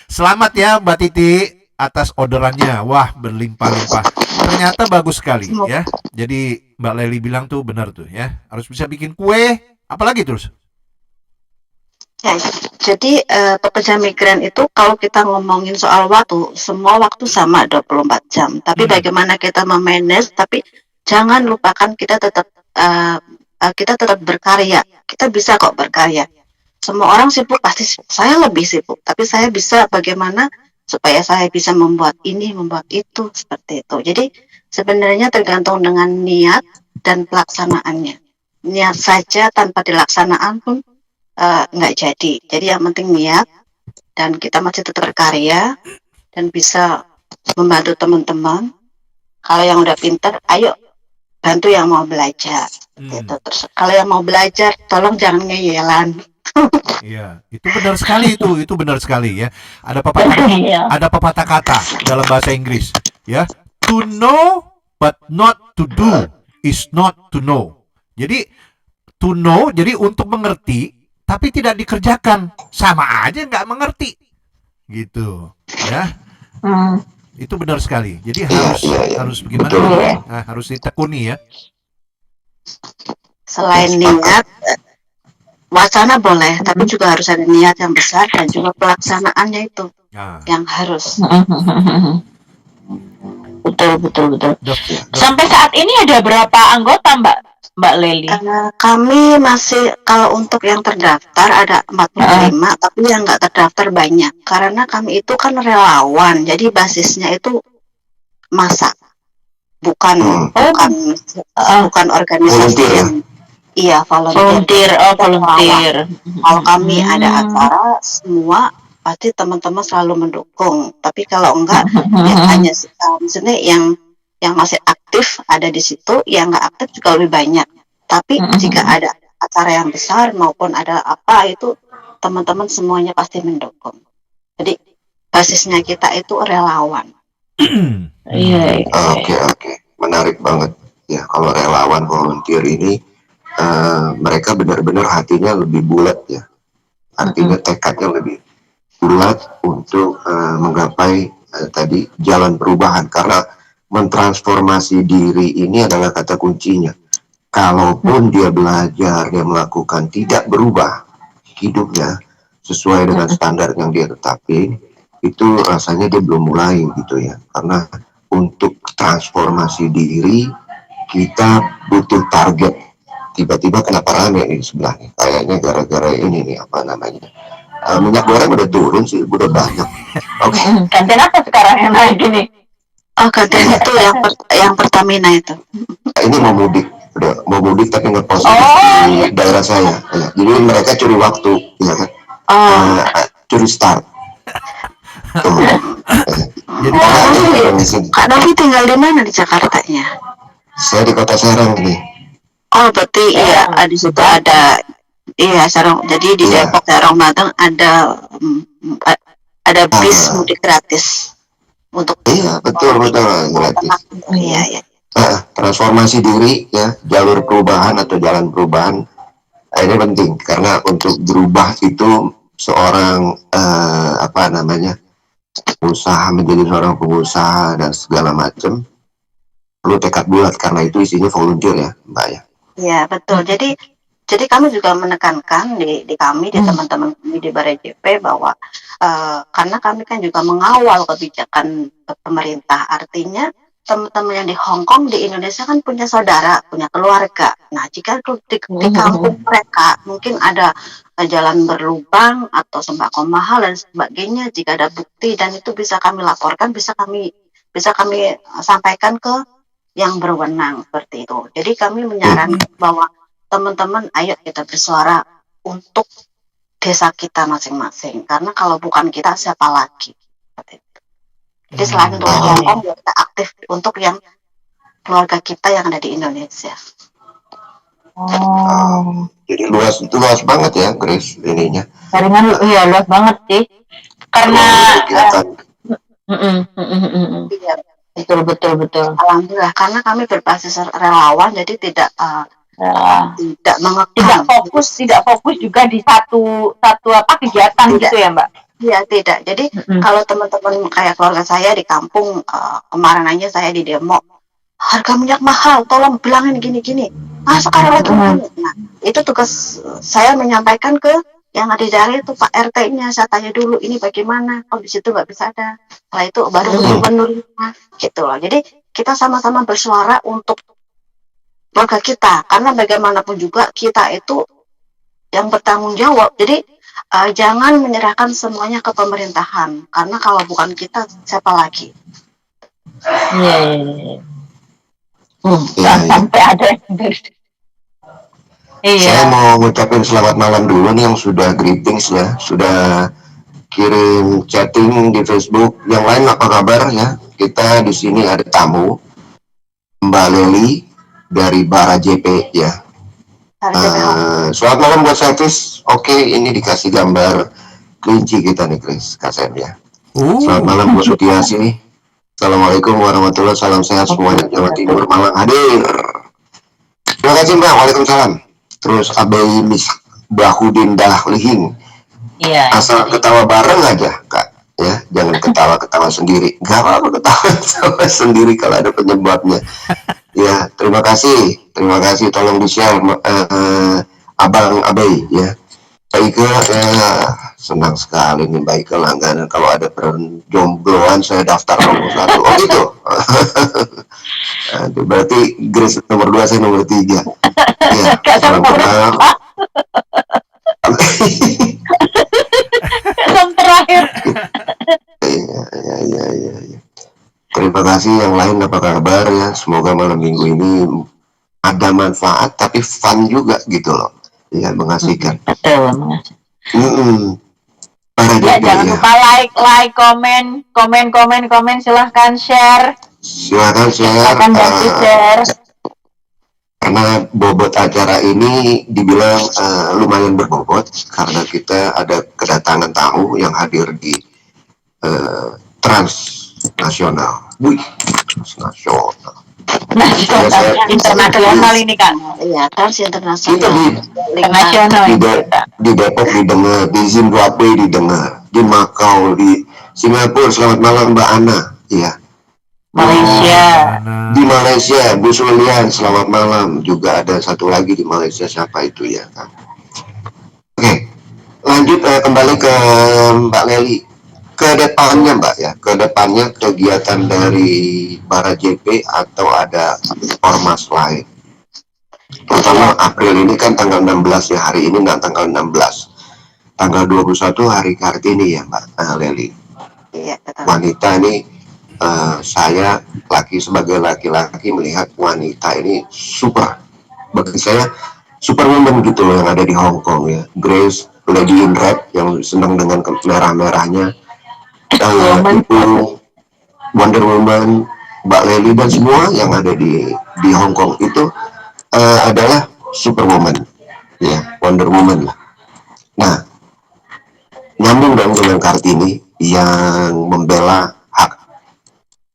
[SPEAKER 10] Selamat ya Mbak Titi atas orderannya. Wah, berlimpah-limpah. Ternyata bagus sekali ya. Jadi Mbak Leli bilang tuh benar tuh ya. Harus bisa bikin kue, apalagi terus.
[SPEAKER 13] Ya, jadi pekerja migran itu kalau kita ngomongin soal waktu, semua waktu sama 24 jam. Tapi bagaimana kita memanage, tapi jangan lupakan kita tetap berkarya. Kita bisa kok berkarya. Semua orang sibuk, pasti saya lebih sibuk, tapi saya bisa bagaimana supaya saya bisa membuat ini, membuat itu, seperti itu. Jadi sebenarnya tergantung dengan niat dan pelaksanaannya. Niat saja tanpa dilaksanaan pun nggak jadi. Jadi yang penting niat, dan kita masih tetap berkarya dan bisa membantu teman-teman. Kalau yang udah pintar, ayo bantu yang mau belajar. Gitu. Terus kalau yang mau belajar, tolong jangan ngeyelan.
[SPEAKER 10] Iya, itu benar sekali itu benar sekali ya. Ada pepatah kata dalam bahasa Inggris ya. To know but not to do is not to know. Jadi to know, jadi untuk mengerti tapi tidak dikerjakan, sama aja nggak mengerti gitu ya. Itu benar sekali. Jadi harus bagaimana? Nah, harus ditekuni ya.
[SPEAKER 13] Selain niat, wacana boleh, tapi juga harus ada niat yang besar dan juga pelaksanaannya itu yang harus.
[SPEAKER 12] Betul. Sampai saat ini ada berapa anggota Mbak Leli?
[SPEAKER 13] Kami masih, kalau untuk yang terdaftar ada 45, tapi yang nggak terdaftar banyak. Karena kami itu kan relawan, jadi basisnya itu massa, bukan organisasi yang volunteer.
[SPEAKER 12] Volunteer.
[SPEAKER 13] Kalau kami ada acara, semua pasti teman-teman selalu mendukung. Tapi kalau enggak, ya hanya maksudnya yang yang masih aktif ada di situ, yang nggak aktif juga lebih banyak. Tapi jika ada acara yang besar maupun ada apa itu teman-teman semuanya pasti mendukung. Jadi basisnya kita itu relawan.
[SPEAKER 12] Iya.
[SPEAKER 11] Oke, menarik banget ya kalau relawan volunteer ini mereka benar-benar hatinya lebih bulat ya, artinya tekadnya lebih bulat untuk menggapai tadi jalan perubahan, karena mentransformasi diri ini adalah kata kuncinya. Kalaupun dia belajar, dia melakukan, tidak berubah hidupnya sesuai dengan standar yang dia tetapin, itu rasanya dia belum mulai gitu ya. Karena untuk transformasi diri kita butuh target. Tiba-tiba kenapa rame di sebelahnya? Kayaknya gara-gara ini nih, apa namanya, minyak goreng udah turun sih, udah banyak. Oke.
[SPEAKER 12] Gantian apa sekarang yang naik ini?
[SPEAKER 13] Oh, gantian itu yang Pertamina itu.
[SPEAKER 11] Ini mau mudik, udah mau mudik tapi ngepost di daerah saya. Ya. Jadi mereka curi waktu, ya kan? Curi start.
[SPEAKER 10] Jadi
[SPEAKER 13] Kak Novi tinggal di mana di Jakartanya?
[SPEAKER 11] Saya di Kota Serang nih.
[SPEAKER 13] Oh, berarti iya di situ ada Serang. Jadi di Depok Serang Banten ada bis mudik gratis untuk
[SPEAKER 11] betul gratis.
[SPEAKER 13] Iya.
[SPEAKER 11] Transformasi diri ya, jalur perubahan atau jalan perubahan ini penting karena untuk berubah itu seorang usaha menjadi seorang pengusaha dan segala macam perlu tekad bulat, karena itu isinya volunteer ya Mbak ya.
[SPEAKER 13] Iya betul. Jadi kami juga menekankan di kami, di teman-teman kami di Balai JP bahwa karena kami kan juga mengawal kebijakan pemerintah, artinya teman-teman yang di Hong Kong, di Indonesia kan punya saudara, punya keluarga. Nah, jika di kampung mereka mungkin ada jalan berlubang atau sembako mahal dan sebagainya, jika ada bukti dan itu bisa kami laporkan, bisa kami sampaikan ke yang berwenang seperti itu. Jadi kami menyarankan bahwa teman-teman ayo kita bersuara untuk desa kita masing-masing, karena kalau bukan kita siapa lagi. Jadi selain untuk Hong Kong, kita aktif untuk yang keluarga kita yang ada di Indonesia.
[SPEAKER 11] Jadi luas banget ya Grace ininya.
[SPEAKER 12] Jaringan luas banget sih. Karena betul.
[SPEAKER 13] Alhamdulillah, karena kami berbasis relawan, jadi tidak
[SPEAKER 12] fokus juga di satu kegiatan
[SPEAKER 13] tidak,
[SPEAKER 12] gitu ya Mbak?
[SPEAKER 13] Iya tidak. Jadi kalau teman-teman kayak keluarga saya di kampung, kemarin aja saya di demo, harga minyak mahal, tolong bilangin gini-gini. Sekarang lagi. Nah, itu tugas saya menyampaikan ke yang ada di daerah itu Pak RT-nya, saya tanya dulu ini bagaimana, di situ nggak bisa ada. Setelah itu baru gubernurnya, gitu loh. Jadi kita sama-sama bersuara untuk keluarga kita, karena bagaimanapun juga kita itu yang bertanggung jawab. Jadi jangan menyerahkan semuanya ke pemerintahan, karena kalau bukan kita siapa lagi?
[SPEAKER 12] Sampai ada yang
[SPEAKER 11] Saya mau ngucapin selamat malam dulu nih yang sudah greetings ya, sudah kirim chatting di Facebook. Yang lain apa kabar ya? Kita di sini ada tamu Mbak Leli dari Bara JP ya. Selamat malam buat Servis. Oke, ini dikasih gambar kelinci kita nih Chris, Kasem ya. Selamat malam buat Sutiasi. Assalamualaikum warahmatullahi wabarakatuh. Salam sehat semuanya, Jawa Timur, Malang hadir. Terima kasih Mbak. Waalaikumsalam. Terus Abai Bahudin Dahlihing. Asal ketawa bareng aja Kak ya, jangan ketawa-ketawa sendiri. Gak apa-apa ketawa sendiri kalau ada penyebabnya. Ya, terima kasih, tolong di-share Abang Abai ya. Baik ya, senang sekali nih baik langganan kalau ada perjombloan saya daftar nomor 1. Oh gitu. Berarti Grace nomor 2, saya nomor 3. Ya, salam kenal.
[SPEAKER 12] Yang terakhir.
[SPEAKER 11] Iya. Terima kasih. Yang lain apa kabar ya? Semoga malam minggu ini ada manfaat tapi fun juga gitu loh. Ya, mengasihkan.
[SPEAKER 12] Betul,
[SPEAKER 11] mengasihkan.
[SPEAKER 12] Jangan lupa like, komen, silahkan share.
[SPEAKER 11] Silakan share.
[SPEAKER 12] Silakan bantu share.
[SPEAKER 11] Karena bobot acara ini dibilang lumayan berbobot karena kita ada kedatangan tamu yang hadir di transnasional. Wih, transnasional.
[SPEAKER 12] Internasional ini Kak.
[SPEAKER 13] Iya, trans
[SPEAKER 11] Kita
[SPEAKER 13] internasional.
[SPEAKER 12] Internasional ini.
[SPEAKER 11] di Depok didengar, di Zimbabwe didengar, di Makau, di Singapura. Selamat malam Mbak Ana. Iya.
[SPEAKER 12] Malaysia.
[SPEAKER 11] Di Malaysia, Bu Sulian, selamat malam. Juga ada satu lagi di Malaysia, siapa itu ya? Oke, lanjut kembali ke Mbak Leli. Kedepannya Mbak ya, kedepannya kegiatan dari Bara JP atau ada ormas lain. Terutama April ini kan tanggal 16 ya, hari ini tanggal 16. Tanggal 21 hari Kartini ya Mbak Leli.
[SPEAKER 13] Iya, betul.
[SPEAKER 11] Wanita ini saya sebagai laki-laki melihat wanita ini super, bagi saya superwoman gitu loh yang ada di Hong Kong ya. Grace, Lady in Red yang senang dengan merah-merahnya, itu Wonder Woman, Mbak Lely dan semua yang ada di Hong Kong itu adalah superwoman ya, Wonder Woman lah. Nah, nyambung dong dengan Kartini yang membela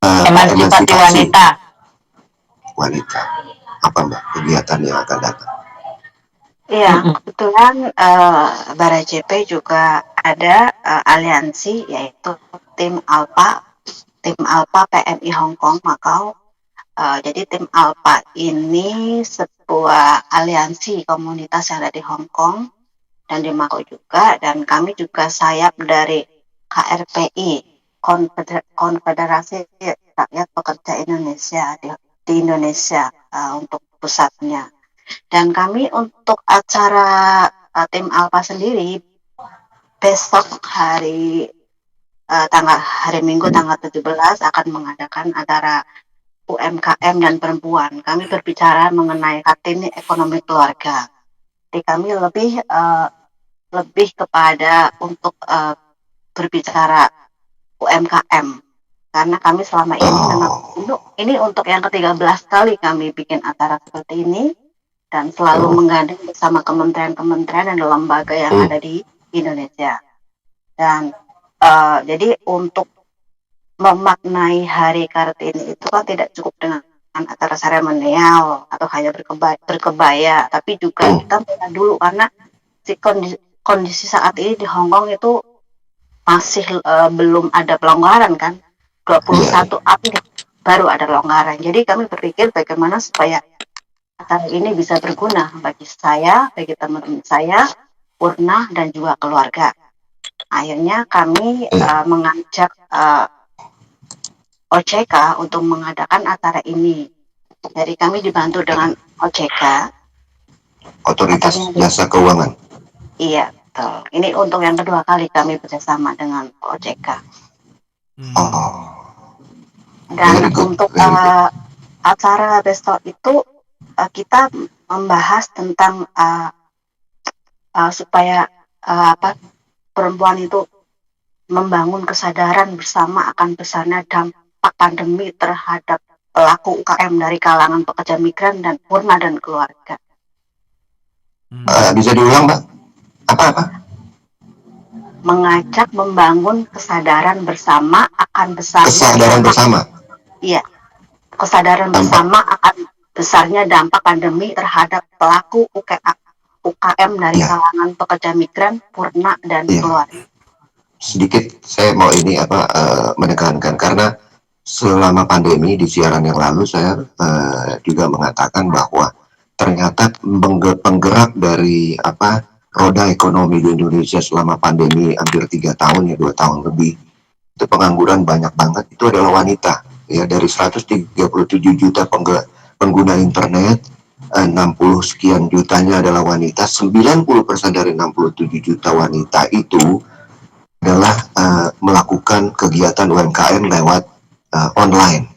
[SPEAKER 12] emansipasi
[SPEAKER 11] wanita. Apa Mbak kegiatan yang akan datang?
[SPEAKER 13] Iya, kebetulan Bara JP juga ada aliansi yaitu tim Alpha PMI Hong Kong Macau. Jadi tim Alpha ini sebuah aliansi komunitas yang ada di Hong Kong dan di Macau juga, dan kami juga sayap dari KRPI, Konfederasi Rakyat Pekerja Indonesia di Indonesia untuk pusatnya. Dan kami untuk acara tim Alpha sendiri besok hari Minggu tanggal 17 akan mengadakan acara UMKM dan perempuan. Kami berbicara mengenai Kartini ekonomi keluarga. Jadi kami lebih kepada untuk berbicara UMKM, karena kami selama ini untuk yang ke-13 kali kami bikin acara seperti ini dan selalu menggandeng bersama kementerian-kementerian dan lembaga yang ada di Indonesia. Dan jadi untuk memaknai Hari Kartini itu kan tidak cukup dengan acara seremonial atau hanya berkebaya, tapi juga kita melihat dulu karena kondisi saat ini di Hong Kong itu masih belum ada pelonggaran kan, 21 April baru ada pelonggaran. Jadi kami berpikir bagaimana supaya acara ini bisa berguna bagi saya, bagi teman-teman saya, Purna dan juga keluarga. Akhirnya kami mengajak OJK untuk mengadakan acara ini. Jadi kami dibantu dengan OJK,
[SPEAKER 11] Otoritas Jasa Keuangan.
[SPEAKER 13] Iya, betul. Ini untuk yang kedua kali kami bekerjasama dengan OJK. Dan untuk acara besok itu kita membahas tentang supaya perempuan itu membangun kesadaran bersama akan besarnya dampak pandemi terhadap pelaku UKM dari kalangan pekerja migran dan Purna dan keluarga.
[SPEAKER 11] Bisa diulang Mbak? Apa?
[SPEAKER 13] Mengajak membangun kesadaran bersama akan besarnya
[SPEAKER 11] kesadaran bersama.
[SPEAKER 13] Iya, kesadaran bersama akan besarnya dampak pandemi terhadap pelaku UKM dari kalangan pekerja migran, Purna dan keluarga.
[SPEAKER 11] Sedikit saya mau ini menekankan karena selama pandemi di siaran yang lalu saya juga mengatakan bahwa ternyata penggerak dari roda ekonomi di Indonesia selama pandemi hampir 3 tahun ya, 2 tahun lebih, itu pengangguran banyak banget, itu adalah wanita ya. Dari 137 juta pengguna internet, 60 sekian jutanya adalah wanita. 90% dari 67 juta wanita itu adalah melakukan kegiatan UMKM lewat online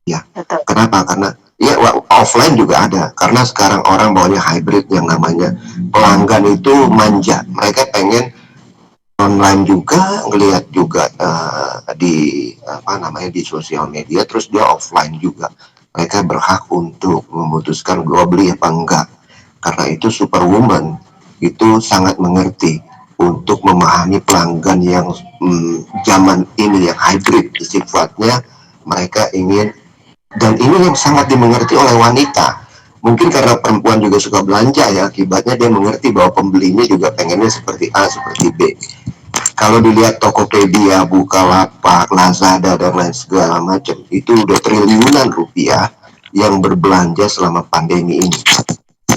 [SPEAKER 11] ya. Kenapa? Karena ya offline juga ada, karena sekarang orang maunya hybrid yang namanya pelanggan itu manja. Mereka pengen online juga, ngelihat juga di di sosial media, terus dia offline juga. Mereka berhak untuk memutuskan gue beli apa enggak, karena itu Superwoman itu sangat mengerti untuk memahami pelanggan yang zaman ini yang hybrid sifatnya. Mereka ingin, dan ini yang sangat dimengerti oleh wanita. Mungkin karena perempuan juga suka belanja ya, akibatnya dia mengerti bahwa pembelinya juga pengennya seperti A, seperti B. Kalau dilihat Tokopedia, Bukalapak, Lazada, dan lain segala macam, itu udah triliunan rupiah yang berbelanja selama pandemi ini.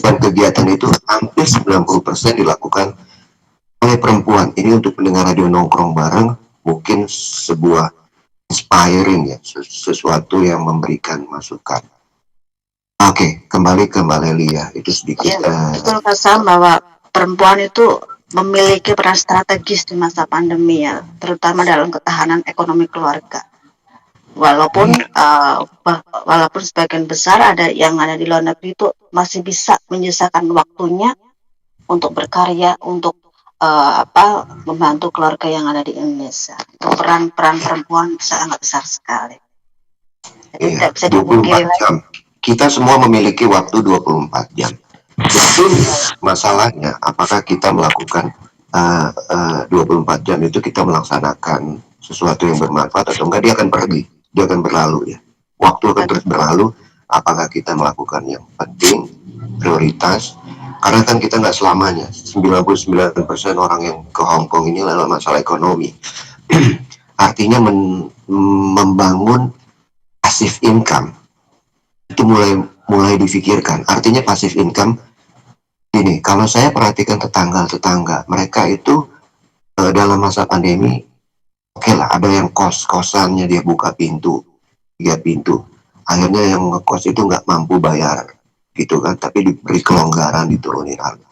[SPEAKER 11] Dan kegiatan itu hampir 90% dilakukan oleh perempuan. Ini untuk pendengar radio nongkrong bareng, mungkin sebuah inspiring ya, sesuatu yang memberikan masukan. Oke, kembali ke Mbak Leli ya, itu sedikit.
[SPEAKER 13] Ya, betul Kak Sam, bahwa perempuan itu memiliki peran strategis di masa pandemi ya, terutama dalam ketahanan ekonomi keluarga. Walaupun walaupun sebagian besar ada yang ada di luar negeri itu masih bisa menyisakan waktunya untuk berkarya, untuk membantu keluarga yang ada di Indonesia. Peran perempuan sangat besar sekali. Jadi tidak bisa dipungkiri lagi.
[SPEAKER 11] Kita semua memiliki waktu 24 jam. Betul, masalahnya apakah kita melakukan 24 jam itu kita melaksanakan sesuatu yang bermanfaat atau enggak, dia akan pergi, dia akan berlalu ya. Waktu akan terus berlalu, apakah kita melakukan yang penting, prioritas, karena kan kita nggak selamanya. 99% orang yang ke Hong Kong ini adalah masalah ekonomi. Artinya membangun passive income itu mulai difikirkan. Artinya passive income ini, kalau saya perhatikan tetangga mereka itu dalam masa pandemi, oke lah, ada yang kos-kosannya dia buka pintu 3 pintu, akhirnya yang ngekos itu nggak mampu bayar gitu kan, tapi diberi kelonggaran, diturunin harga.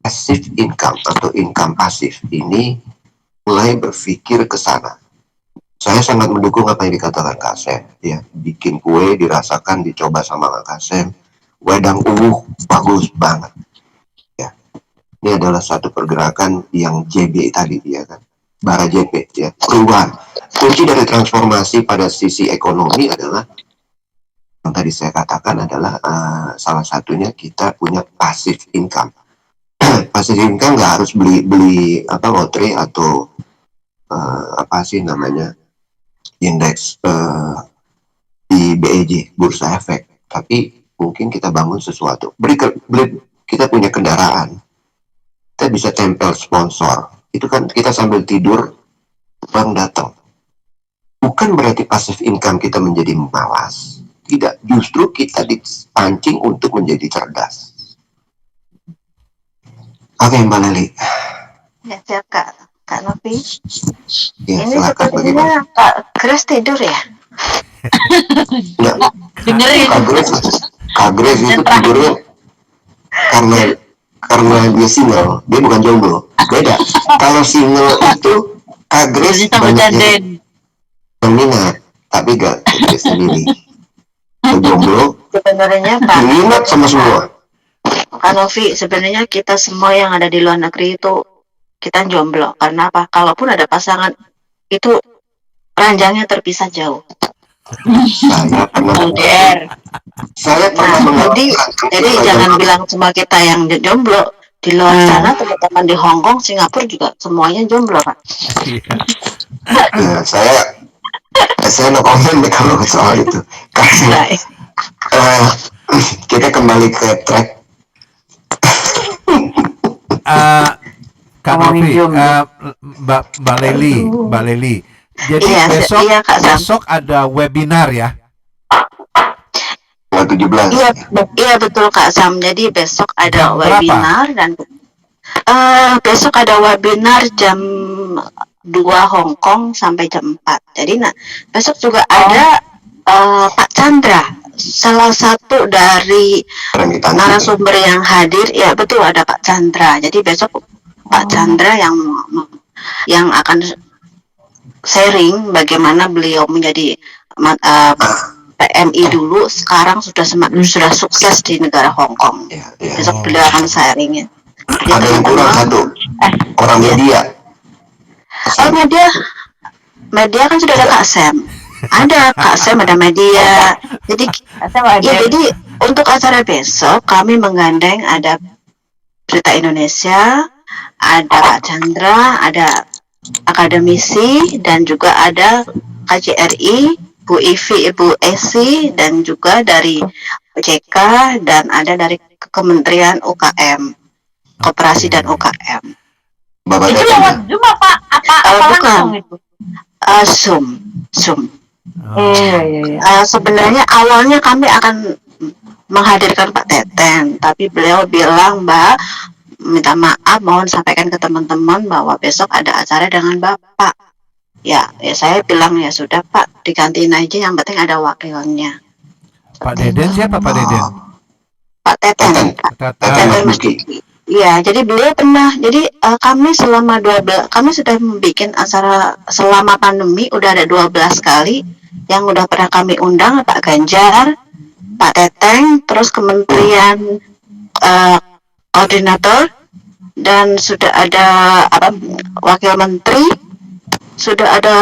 [SPEAKER 11] Passive income atau income pasif ini mulai berpikir ke sana. Saya sangat mendukung apa yang dikatakan Kak Sem ya, bikin kue dirasakan, dicoba sama Kak Sem, wedang bagus banget ya. Ini adalah satu pergerakan yang JB tadi ya kan, bara JP ya, perubahan. Kunci dari transformasi pada sisi ekonomi adalah yang tadi saya katakan adalah salah satunya kita punya passive income. Passive income nggak harus beli lotre atau indeks di BEJ, bursa efek, tapi mungkin kita bangun sesuatu. Kita punya kendaraan, kita bisa tempel sponsor, itu kan kita sambil tidur bank datang. Bukan berarti passive income kita menjadi malas, tidak, justru kita dipancing untuk menjadi cerdas. Oke Mbak Leli.
[SPEAKER 13] Ya siap Kak Novi.
[SPEAKER 11] Ya,
[SPEAKER 13] ini
[SPEAKER 11] silakan,
[SPEAKER 13] sepertinya Kak Grace tidur ya?
[SPEAKER 12] Dengerin.
[SPEAKER 11] Kak Grace itu tidurnya karena dia single, dia bukan jomblo. Beda. Kalau single itu Kak Grace banyak yang minat, tapi gak Grace sendiri. Kalau jomblo,
[SPEAKER 13] Sebenarnya Kak
[SPEAKER 11] minat sama semua.
[SPEAKER 13] Kak Novi, sebenarnya kita semua yang ada di luar negeri itu kita jomblo. Karena apa? Kalaupun ada pasangan itu ranjangnya terpisah jauh.
[SPEAKER 11] Saya pernah
[SPEAKER 13] jadi jangan bilang cuma kita yang jomblo. Di luar sana teman-teman di Hong Kong, Singapura juga semuanya jomblo Pak.
[SPEAKER 11] Ya, saya no comment deh kalau soal itu. Kita kembali ke track.
[SPEAKER 10] Kak Novi, Mbak Leli. Jadi besok ada webinar ya?
[SPEAKER 11] 17.
[SPEAKER 13] Iya betul Kak Sam. Jadi besok ada webinar dan besok ada webinar jam 2 Hong Kong sampai jam 4. Jadi besok juga ada Pak Chandra, salah satu dari narasumber yang hadir. Ya betul, ada Pak Chandra. Jadi besok Pak Chandra yang akan sharing bagaimana beliau menjadi PMI dulu, sekarang sudah sukses di negara Hong Kong. Besok beliau akan sharingnya.
[SPEAKER 11] Ada yang kurang satu, orang media.
[SPEAKER 13] Kalau media kan sudah ada Kak Sam. Ada Kak Sam, ada media. Jadi jadi untuk acara besok kami menggandeng ada Berita Indonesia, ada Kak Chandra, ada akademisi, dan juga ada KJRI, Bu Ivi, Ibu Esi, dan juga dari OJK, dan ada dari Kementerian UKM, Koperasi dan UKM.
[SPEAKER 11] Bapak
[SPEAKER 12] Itu
[SPEAKER 11] Deden,
[SPEAKER 12] lewat Zoom apa
[SPEAKER 13] bukan.
[SPEAKER 12] langsung itu?
[SPEAKER 13] Zoom.
[SPEAKER 12] Iya.
[SPEAKER 13] Sebenarnya awalnya kami akan menghadirkan Pak Teten, tapi beliau bilang, Mbak, minta maaf, mohon sampaikan ke teman-teman bahwa besok ada acara dengan Bapak. Ya saya bilang ya sudah Pak, digantiin aja, yang penting ada wakilnya.
[SPEAKER 10] Pak Deden siapa Pak Deden?
[SPEAKER 13] Pak Teten.
[SPEAKER 10] Teten.
[SPEAKER 13] Iya, jadi beliau pernah. Jadi kami selama 12, kami sudah membuat acara selama pandemi udah ada 12 kali yang udah pernah kami undang Pak Ganjar, Pak Teteng, terus Kementerian koordinator, dan sudah ada wakil menteri, sudah ada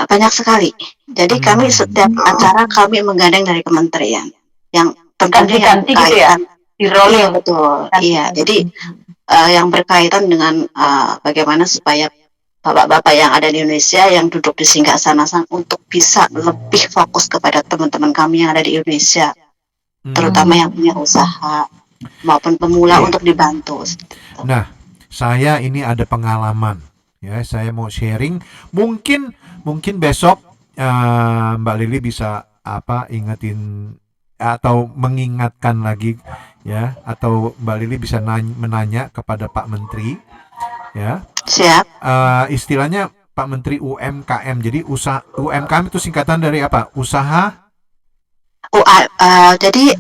[SPEAKER 13] banyak sekali. Jadi kami setiap acara kami menggandeng dari kementerian yang tentunya yang
[SPEAKER 12] Ganti-ganti gitu ya? Di rolling.
[SPEAKER 13] Iya, betul. Iya, jadi yang berkaitan dengan bagaimana supaya bapak-bapak yang ada di Indonesia yang duduk di singgasana untuk bisa lebih fokus kepada teman-teman kami yang ada di Indonesia, terutama yang punya usaha maupun pemula untuk dibantu.
[SPEAKER 10] Nah, saya ini ada pengalaman ya, saya mau sharing. Mungkin besok Mbak Lili bisa ingetin atau mengingatkan lagi ya, atau Mbak Lili bisa menanya kepada Pak Menteri ya.
[SPEAKER 13] Siap.
[SPEAKER 10] Istilahnya Pak Menteri UMKM. Jadi UMKM itu singkatan dari apa? Usaha.
[SPEAKER 13] Jadi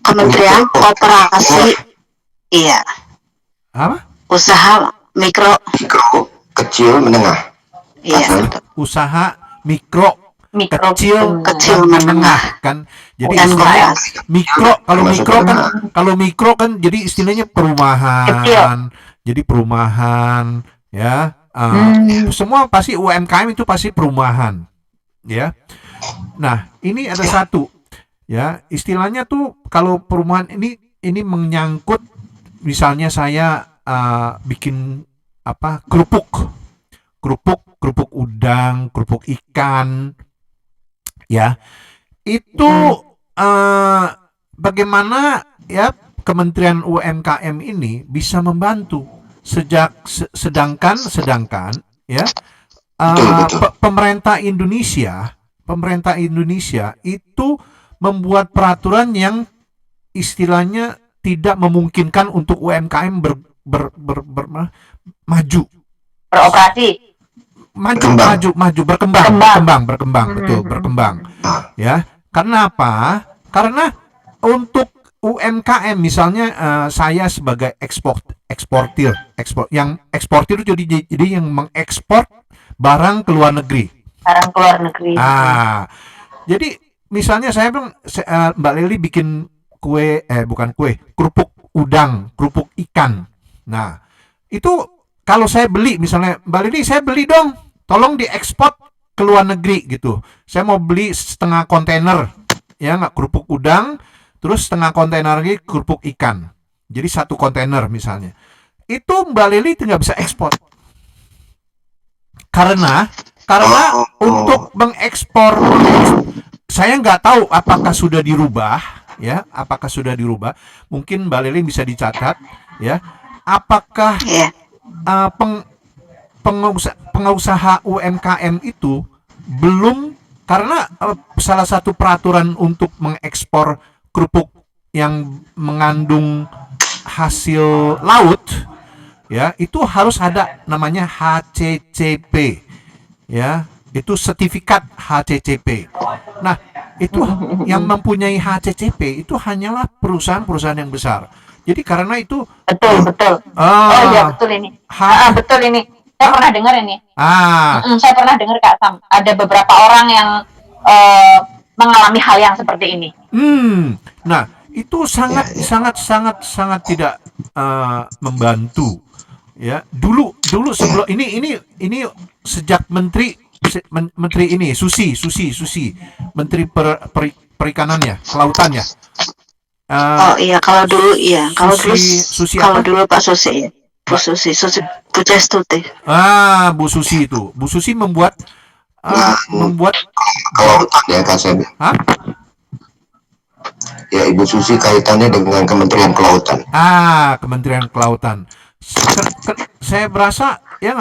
[SPEAKER 13] Kementerian Koperasi. Iya.
[SPEAKER 10] Apa?
[SPEAKER 13] Usaha mikro,
[SPEAKER 11] kecil, menengah.
[SPEAKER 13] Iya.
[SPEAKER 10] Usaha mikro, kecil menengah kan. Jadi
[SPEAKER 13] Dan
[SPEAKER 10] istilahnya
[SPEAKER 13] keras.
[SPEAKER 10] kalau mikro kan jadi istilahnya perumahan. Jadi perumahan ya. Semua pasti UMKM itu pasti perumahan ya. Nah, ini ada satu ya, istilahnya tuh kalau perumahan ini menyangkut, misalnya saya bikin kerupuk udang, kerupuk ikan ya. Itu bagaimana ya Kementerian UMKM ini bisa membantu sedangkan ya pemerintah Indonesia itu membuat peraturan yang istilahnya tidak memungkinkan untuk UMKM maju,
[SPEAKER 12] beroperasi,
[SPEAKER 10] berkembang, betul, berkembang ya. Karena apa? Karena untuk UMKM misalnya saya sebagai eksportir itu jadi yang mengekspor barang ke luar negeri. Jadi misalnya saya bilang, Mbak Lili bikin kerupuk udang, kerupuk ikan. Nah, itu kalau saya beli, misalnya Mbak Lili, saya beli dong, tolong diekspor ke luar negeri gitu. Saya mau beli setengah kontainer, ya nggak, kerupuk udang, terus setengah kontainer lagi kerupuk ikan. Jadi 1 kontainer misalnya. Itu Mbak Lili nggak bisa ekspor. Karena untuk mengekspor, saya nggak tahu apakah sudah dirubah, ya, Mungkin Mbak Lili bisa dicatat, ya. Apakah pengusaha UMKM itu belum, karena salah satu peraturan untuk mengekspor kerupuk yang mengandung hasil laut, ya, itu harus ada namanya HCCP, ya, itu sertifikat HCCP. Nah, itu yang mempunyai HCCP itu hanyalah perusahaan-perusahaan yang besar. Jadi karena itu
[SPEAKER 12] betul. Oh iya, betul ini. Betul ini. Saya pernah dengar ini. Saya pernah dengar Kak Sam, ada beberapa orang yang mengalami hal yang seperti ini.
[SPEAKER 10] Nah, itu sangat tidak membantu. Ya, dulu dulu sebelum ini sejak menteri ini Susi menteri perikanannya, kelautannya.
[SPEAKER 13] Oh iya, kalau dulu
[SPEAKER 10] Susi
[SPEAKER 13] kalau
[SPEAKER 10] apa?
[SPEAKER 13] dulu Pak Susi, Bu Susi Pujastuti.
[SPEAKER 10] Bu Susi itu. Bu Susi membuat
[SPEAKER 11] Kelautan ya Kak Sam.
[SPEAKER 10] Hah?
[SPEAKER 11] Ya, Ibu Susi kaitannya dengan Kementerian Kelautan.
[SPEAKER 10] Kementerian Kelautan. Saya berasa ya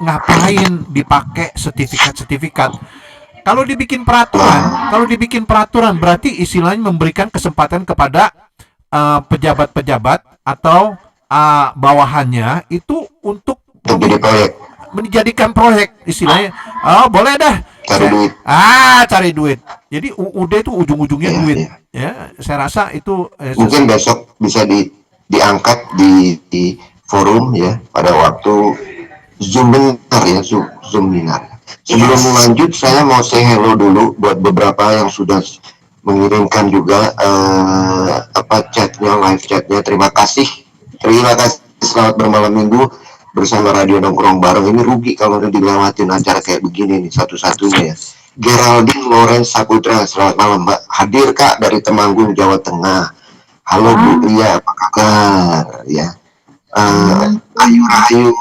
[SPEAKER 10] ngapain dipakai sertifikat. Kalau dibikin peraturan berarti istilahnya memberikan kesempatan kepada pejabat-pejabat atau bawahannya itu untuk menjadikan proyek istilahnya. Oh, boleh dah. Cari duit. Jadi UUD itu ujung-ujungnya duit. Ya, saya rasa itu
[SPEAKER 11] mungkin besok bisa diangkat di forum ya pada waktu Zoom webinar. Sebelum lanjut, saya mau say hello dulu buat beberapa yang sudah mengirimkan juga live chatnya. Terima kasih. Selamat bermalam minggu bersama Radio Nongkrong Bareng. Ini rugi kalau udah dilewatin acara kayak begini nih satu-satunya ya. Geraldine Lawrence Saputra, selamat malam Mbak. Hadir Kak dari Temanggung, Jawa Tengah. Halo Bu Ria, apa kabar? Ya. Ayu Rahayu,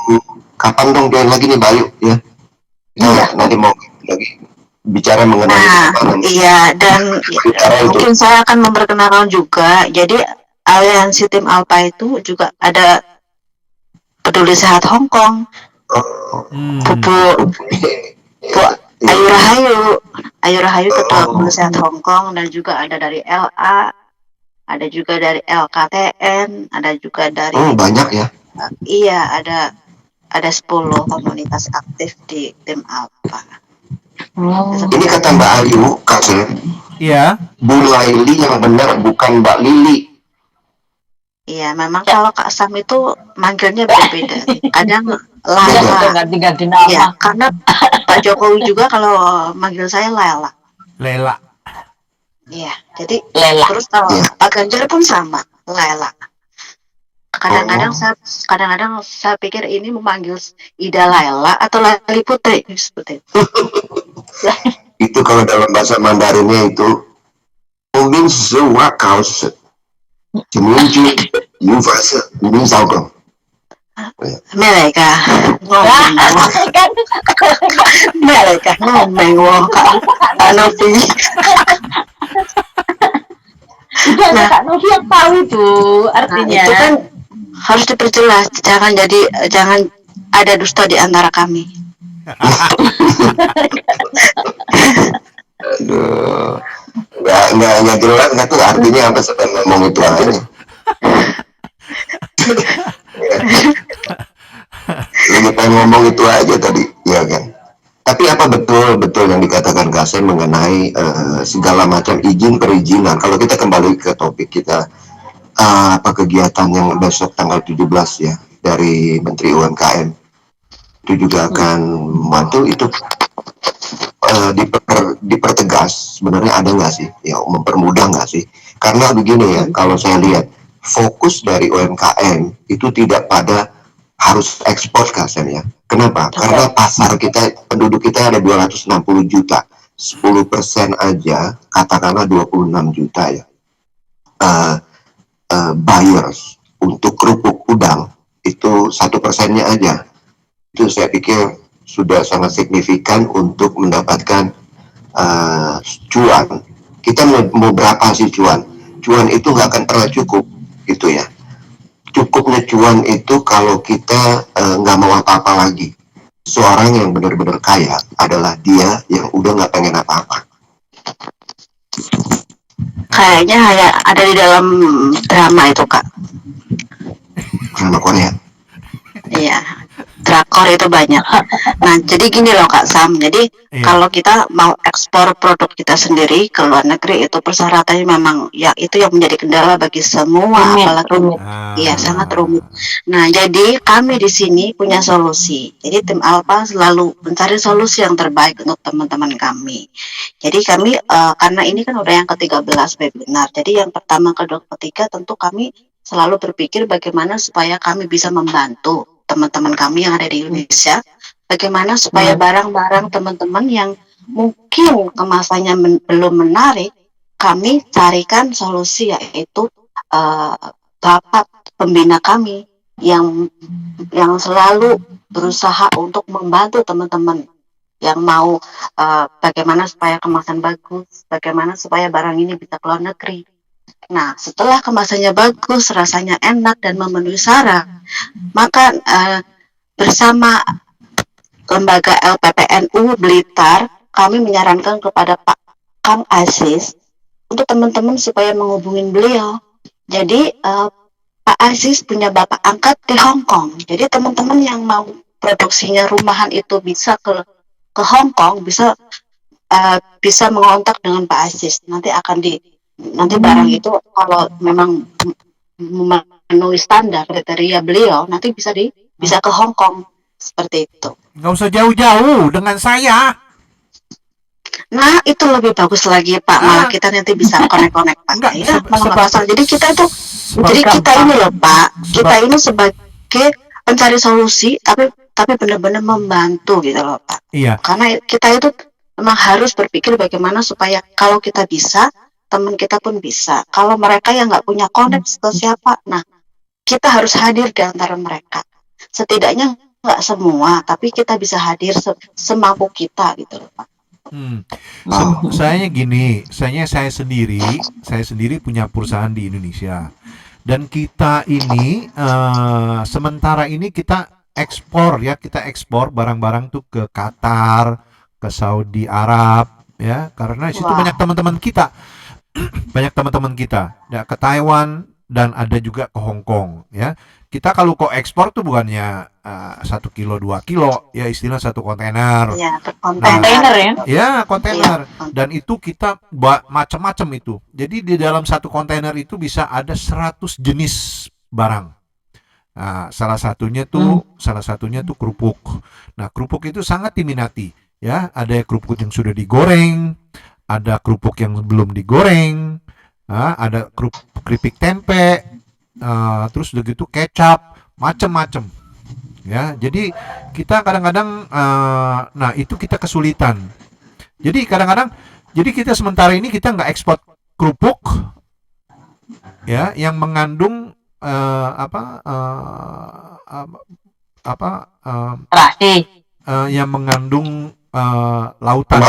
[SPEAKER 11] kapan dong join lagi nih Mbak Ayu ya? Nanti mau lagi bicara mengenai
[SPEAKER 13] iya, dan mungkin saya akan memperkenalkan juga. Jadi aliansi tim Alpa itu juga ada Peduli Sehat Hong Kong, Bu Ayu Rahayu Ketua Peduli Sehat Hong Kong, dan juga ada dari LA, ada juga dari LKTN, ada juga dari
[SPEAKER 11] banyak ya.
[SPEAKER 13] Iya, ada 10 komunitas aktif di tim Alpa.
[SPEAKER 11] Ini kata Mbak Ayu, Kak Sam.
[SPEAKER 10] Iya.
[SPEAKER 11] Bu Laili yang benar, bukan Mbak Lili.
[SPEAKER 13] Iya, memang kalau Kak Sam itu manggilnya berbeda. Kadang Laila.
[SPEAKER 12] Ganti-ganti nama.
[SPEAKER 13] Ya, karena Pak Jokowi juga kalau manggil saya Laila. Iya, jadi
[SPEAKER 12] Lela.
[SPEAKER 13] Terus kalau Pak Ganjar pun sama, Laila. Kadang-kadang saya pikir ini memanggil Ida Laila atau Lali Putri seperti itu.
[SPEAKER 11] Itu kalau dalam bahasa Mandarinnya itu Mungkin sewa kaos Kemudian Mufasa Mungkin Saugong
[SPEAKER 13] Mereka ngomong wong Kak Novi.
[SPEAKER 12] Nah, Kak Novi yang tahu itu artinya.
[SPEAKER 13] Itu kan harus diperjelas, jangan ada dusta di antara kami.
[SPEAKER 11] Aduh, nggak jelas nggak tuh artinya apa sedang ngomong itu aja. Lagi pengen ngomong itu aja tadi, ya kan. Tapi apa betul yang dikatakan Kasem mengenai segala macam izin perizinan. Kalau kita kembali ke topik kita, apa kegiatan yang besok tanggal 17 ya dari Menteri UMKM itu juga akan membantu itu dipertegas sebenarnya ada nggak sih ya mempermudah nggak sih, karena begini ya kalau saya lihat fokus dari UMKM itu tidak pada harus ekspor Kasem ya. Kenapa? Karena pasar kita, penduduk kita ada 260 juta, 10% aja katakanlah 26 juta ya buyers untuk kerupuk udang itu 1%-nya aja. Itu saya pikir sudah sangat signifikan untuk mendapatkan cuan. Kita mau berapa sih cuan? Cuan itu nggak akan pernah cukup gitu ya. Cukupnya cuan itu kalau kita nggak mau apa-apa lagi. Seorang yang benar-benar kaya adalah dia yang udah nggak pengen apa-apa.
[SPEAKER 13] Kayaknya ada di dalam drama itu Kak.
[SPEAKER 11] Drama Korea.
[SPEAKER 13] Iya, drakor itu banyak. Nah, jadi gini loh Kak Sam. Jadi kalau kita mau ekspor produk kita sendiri ke luar negeri itu persyaratannya memang ya itu yang menjadi kendala bagi semua, apalagi iya sangat rumit. Nah, jadi kami di sini punya solusi. Jadi tim Alpa selalu mencari solusi yang terbaik untuk teman-teman kami. Jadi kami karena ini kan udah yang ke-13 webinar. Jadi yang pertama, kedua, ketiga tentu kami selalu berpikir bagaimana supaya kami bisa membantu teman-teman kami yang ada di Indonesia, bagaimana supaya barang-barang teman-teman yang mungkin kemasannya belum menarik, kami carikan solusi, yaitu bapak pembina kami yang selalu berusaha untuk membantu teman-teman yang mau bagaimana supaya kemasan bagus, bagaimana supaya barang ini bisa keluar negeri. Nah, setelah kemasannya bagus, rasanya enak dan memenuhi syarat, maka bersama lembaga LPPNU Blitar, kami menyarankan kepada Pak Kang Aziz untuk teman-teman supaya menghubungin beliau. Jadi Pak Aziz punya bapak angkat di Hong Kong. Jadi teman-teman yang mau produksinya rumahan itu bisa ke Hong Kong, bisa mengontak dengan Pak Aziz. Nanti barang itu kalau memang memenuhi standar kriteria beliau, nanti bisa ke Hong Kong seperti itu.
[SPEAKER 10] Nggak usah jauh-jauh dengan saya.
[SPEAKER 13] Nah, itu lebih bagus lagi, Pak. Malah kita nanti bisa connect-connect, Pak.
[SPEAKER 10] Enggak,
[SPEAKER 13] Jadi kita ini loh, Pak. Kita ini sebagai pencari solusi, tapi benar-benar membantu gitu loh, Pak.
[SPEAKER 10] Iya.
[SPEAKER 13] Karena kita itu memang harus berpikir bagaimana supaya kalau kita bisa, teman kita pun bisa. Kalau mereka yang nggak punya connect ke siapa, nah kita harus hadir di antara mereka. Setidaknya nggak semua, tapi kita bisa hadir semampu kita gitu loh, Pak.
[SPEAKER 10] Saya gini, saya sendiri punya perusahaan di Indonesia, dan kita ini sementara ini kita ekspor barang-barang tuh ke Qatar, ke Saudi Arab, ya, karena di situ banyak teman-teman kita, ya, ke Taiwan dan ada juga ke Hong Kong, ya. Kita kalau kok ekspor tuh bukannya 1 kilo 2 kilo, ya istilah 1 kontainer.
[SPEAKER 13] Ya, kontainer ya.
[SPEAKER 10] Ya, kontainer. Dan itu kita macam-macam itu. Jadi di dalam 1 kontainer itu bisa ada 100 jenis barang. Nah, salah satunya tuh kerupuk. Nah, kerupuk itu sangat diminati, ya. Ada kerupuk yang sudah digoreng, ada kerupuk yang belum digoreng, ada keripik tempe, terus udah gitu kecap, macam-macam, ya. Jadi kita kadang-kadang nah itu kita kesulitan. Jadi kadang-kadang kita sementara ini kita nggak ekspor kerupuk, ya, yang mengandung yang mengandung lautan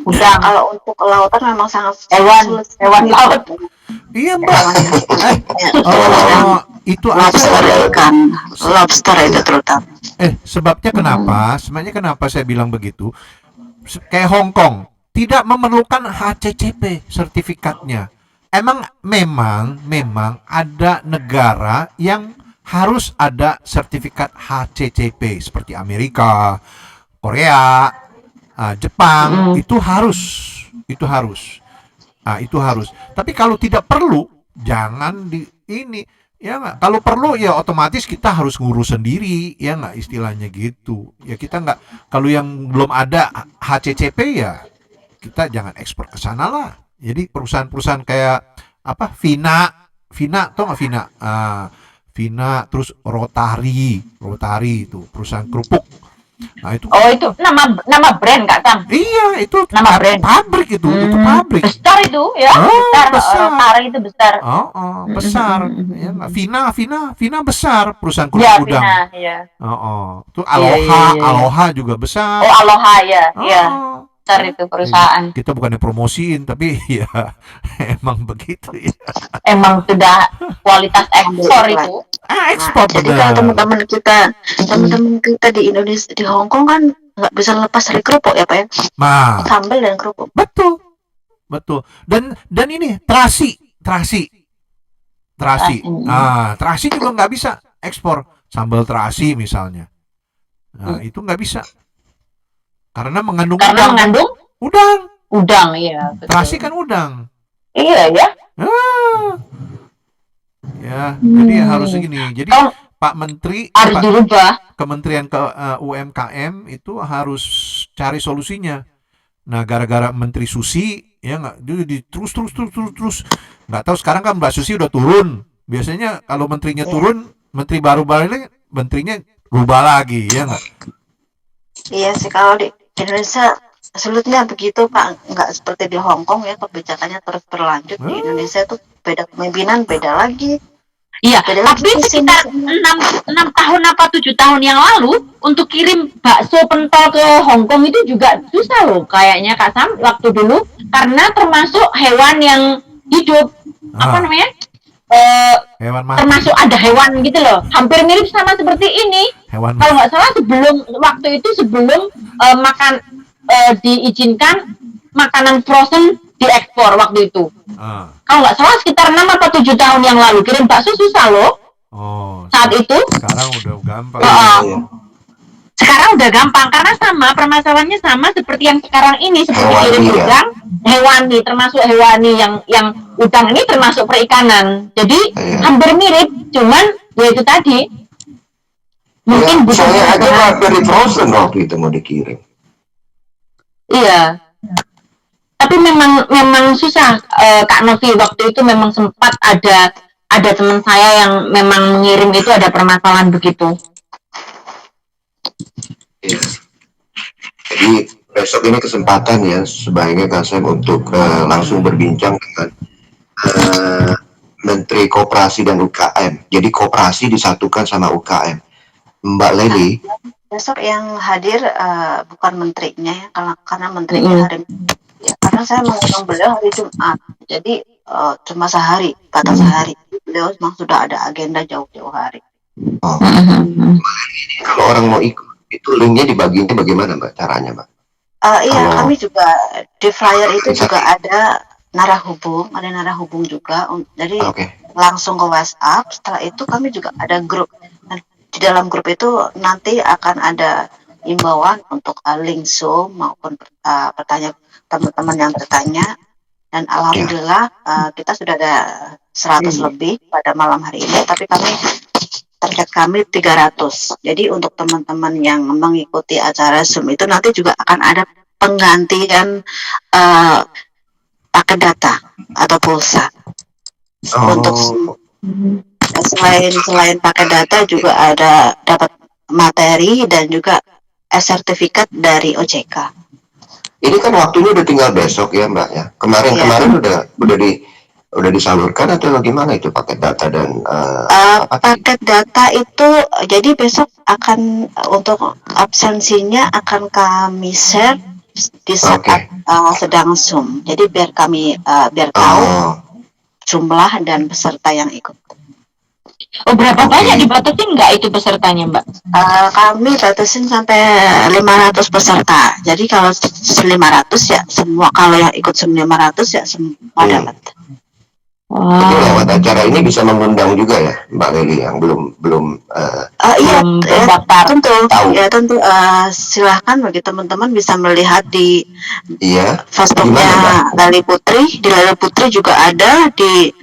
[SPEAKER 13] Udah, kalau untuk kelautan memang sangat
[SPEAKER 12] hewan laut.
[SPEAKER 10] Iya, Mbak. Itu
[SPEAKER 13] lobster itu terutama.
[SPEAKER 10] Sebabnya kenapa saya bilang begitu? Kayak Hong Kong tidak memerlukan HCCP sertifikatnya. Memang ada negara yang harus ada sertifikat HCCP seperti Amerika, Korea, Jepang, itu harus. Nah, itu harus. Tapi kalau tidak perlu, jangan ya nggak. Kalau perlu ya otomatis kita harus ngurus sendiri, ya nggak, istilahnya gitu. Ya kita nggak. Kalau yang belum ada HCCP ya kita jangan ekspor ke sana lah. Jadi perusahaan-perusahaan kayak Vina, tau nggak Vina? Vina, terus Rotary itu perusahaan kerupuk. Nah, itu
[SPEAKER 12] nama brand Kak Sam.
[SPEAKER 10] Iya, itu
[SPEAKER 12] nama brand
[SPEAKER 10] pabrik itu pabrik
[SPEAKER 12] besar itu ya. Besar. Rotary itu besar.
[SPEAKER 10] Besar. Ya, Vina besar perusahaan kerupuk udang.
[SPEAKER 12] Iya.
[SPEAKER 10] Itu Aloha juga besar.
[SPEAKER 12] Aloha ya. Iya. Besar itu perusahaan.
[SPEAKER 10] Kita bukannya promosiin, tapi ya emang begitu ya.
[SPEAKER 12] Emang sudah kualitas ekspor itu.
[SPEAKER 10] Ekspor.
[SPEAKER 13] Jadi kalau teman-teman kita di Indonesia, di Hong Kong kan nggak bisa lepas dari kerupuk ya, Pak ya. Sambal dan kerupuk.
[SPEAKER 10] Betul. Dan ini terasi. Terasi juga nggak bisa ekspor. Sambal terasi misalnya. Nah, itu nggak bisa. Karena mengandung udang.
[SPEAKER 12] Udang, iya. Betul.
[SPEAKER 10] Terasi kan udang.
[SPEAKER 12] Iya ya.
[SPEAKER 10] Ya, jadi harus gini. Jadi Pak Menteri
[SPEAKER 12] harus dirubah.
[SPEAKER 10] Kementerian UMKM itu harus cari solusinya. Nah, gara-gara Menteri Susi ya nggak, terus nggak tahu sekarang kan Mbak Susi udah turun. Biasanya kalau menterinya turun menteri baru-baru ini menterinya rubah lagi ya nggak?
[SPEAKER 13] Iya sih, kalau di Indonesia sulitnya begitu Pak, nggak seperti di Hong Kong ya, kebijakannya terus berlanjut. Di Indonesia tuh beda kepemimpinan, beda lagi.
[SPEAKER 12] Iya,
[SPEAKER 13] Beda
[SPEAKER 12] tapi
[SPEAKER 13] lagi
[SPEAKER 12] sekitar
[SPEAKER 13] mesinnya.
[SPEAKER 12] 6 tahun apa 7 tahun yang lalu untuk kirim bakso pentol ke Hong Kong itu juga susah loh kayaknya Kak Sam waktu dulu karena termasuk hewan yang hidup apa namanya?
[SPEAKER 10] Hewan mati.
[SPEAKER 12] Termasuk ada hewan gitu loh. Hampir mirip sama seperti ini.
[SPEAKER 10] Hewan
[SPEAKER 12] Kalau nggak salah sebelum diizinkan makanan frozen diekspor waktu itu. Kalau nggak salah sekitar 6 atau 7 tahun yang lalu kirim bakso susah loh. Saat itu.
[SPEAKER 10] Sekarang udah gampang.
[SPEAKER 12] Sekarang udah gampang karena permasalahannya sama seperti yang sekarang ini seperti kirim udang, hewani termasuk hewani yang udang ini termasuk perikanan. Jadi hampir mirip, cuman ya itu tadi. Mungkin
[SPEAKER 11] saya aja dari frozen waktu itu mau dikirim.
[SPEAKER 12] Iya. Tapi memang susah Kak Novi waktu itu memang sempat ada teman saya yang memang mengirim itu ada permasalahan begitu.
[SPEAKER 11] Iya. Jadi besok ini kesempatan ya sebaiknya Kak Sam untuk langsung berbincang dengan Menteri Koperasi dan UKM. Jadi koperasi disatukan sama UKM. Mbak Leli.
[SPEAKER 13] Besok yang hadir bukan menterinya ya, karena menterinya hari ya, karena saya mengundang beliau hari Jumat, jadi cuma sehari, batas sehari. Beliau memang sudah ada agenda jauh-jauh hari.
[SPEAKER 11] Kalau orang mau ikut, itu linknya dibaginya bagaimana Mbak caranya Mbak?
[SPEAKER 13] Iya, kami juga di flyer itu juga ada narah hubung juga, jadi langsung ke WhatsApp. Setelah itu kami juga ada grup. Di dalam grup itu nanti akan ada imbauan untuk link Zoom maupun pertanyaan teman-teman yang bertanya, dan alhamdulillah kita sudah ada 100 lebih pada malam hari ini, tapi target kami 300. Jadi untuk teman-teman yang mengikuti acara Zoom itu nanti juga akan ada penggantian paket data atau pulsa. Untuk selain pakai data juga ada dapat materi dan juga sertifikat dari OJK.
[SPEAKER 11] Ini kan waktunya udah tinggal besok ya Mbak ya. Kemarin udah disalurkan atau bagaimana itu paket data dan
[SPEAKER 13] paket data itu jadi besok akan untuk absensinya akan kami share di saat sedang Zoom. Jadi biar tahu jumlah dan peserta yang ikut.
[SPEAKER 12] Oh, berapa banyak dibatasin nggak itu pesertanya, Mbak?
[SPEAKER 13] Kami batasin sampai 500 peserta. Jadi kalau 500 ya semua, kalau yang ikut 500 ya semua dapat.
[SPEAKER 11] Jadi lewat acara ini bisa mengundang juga ya Mbak Leli yang belum
[SPEAKER 13] iya, tentu silahkan bagi teman-teman bisa melihat di Facebooknya Leli Putri. Di Leli Putri juga ada, di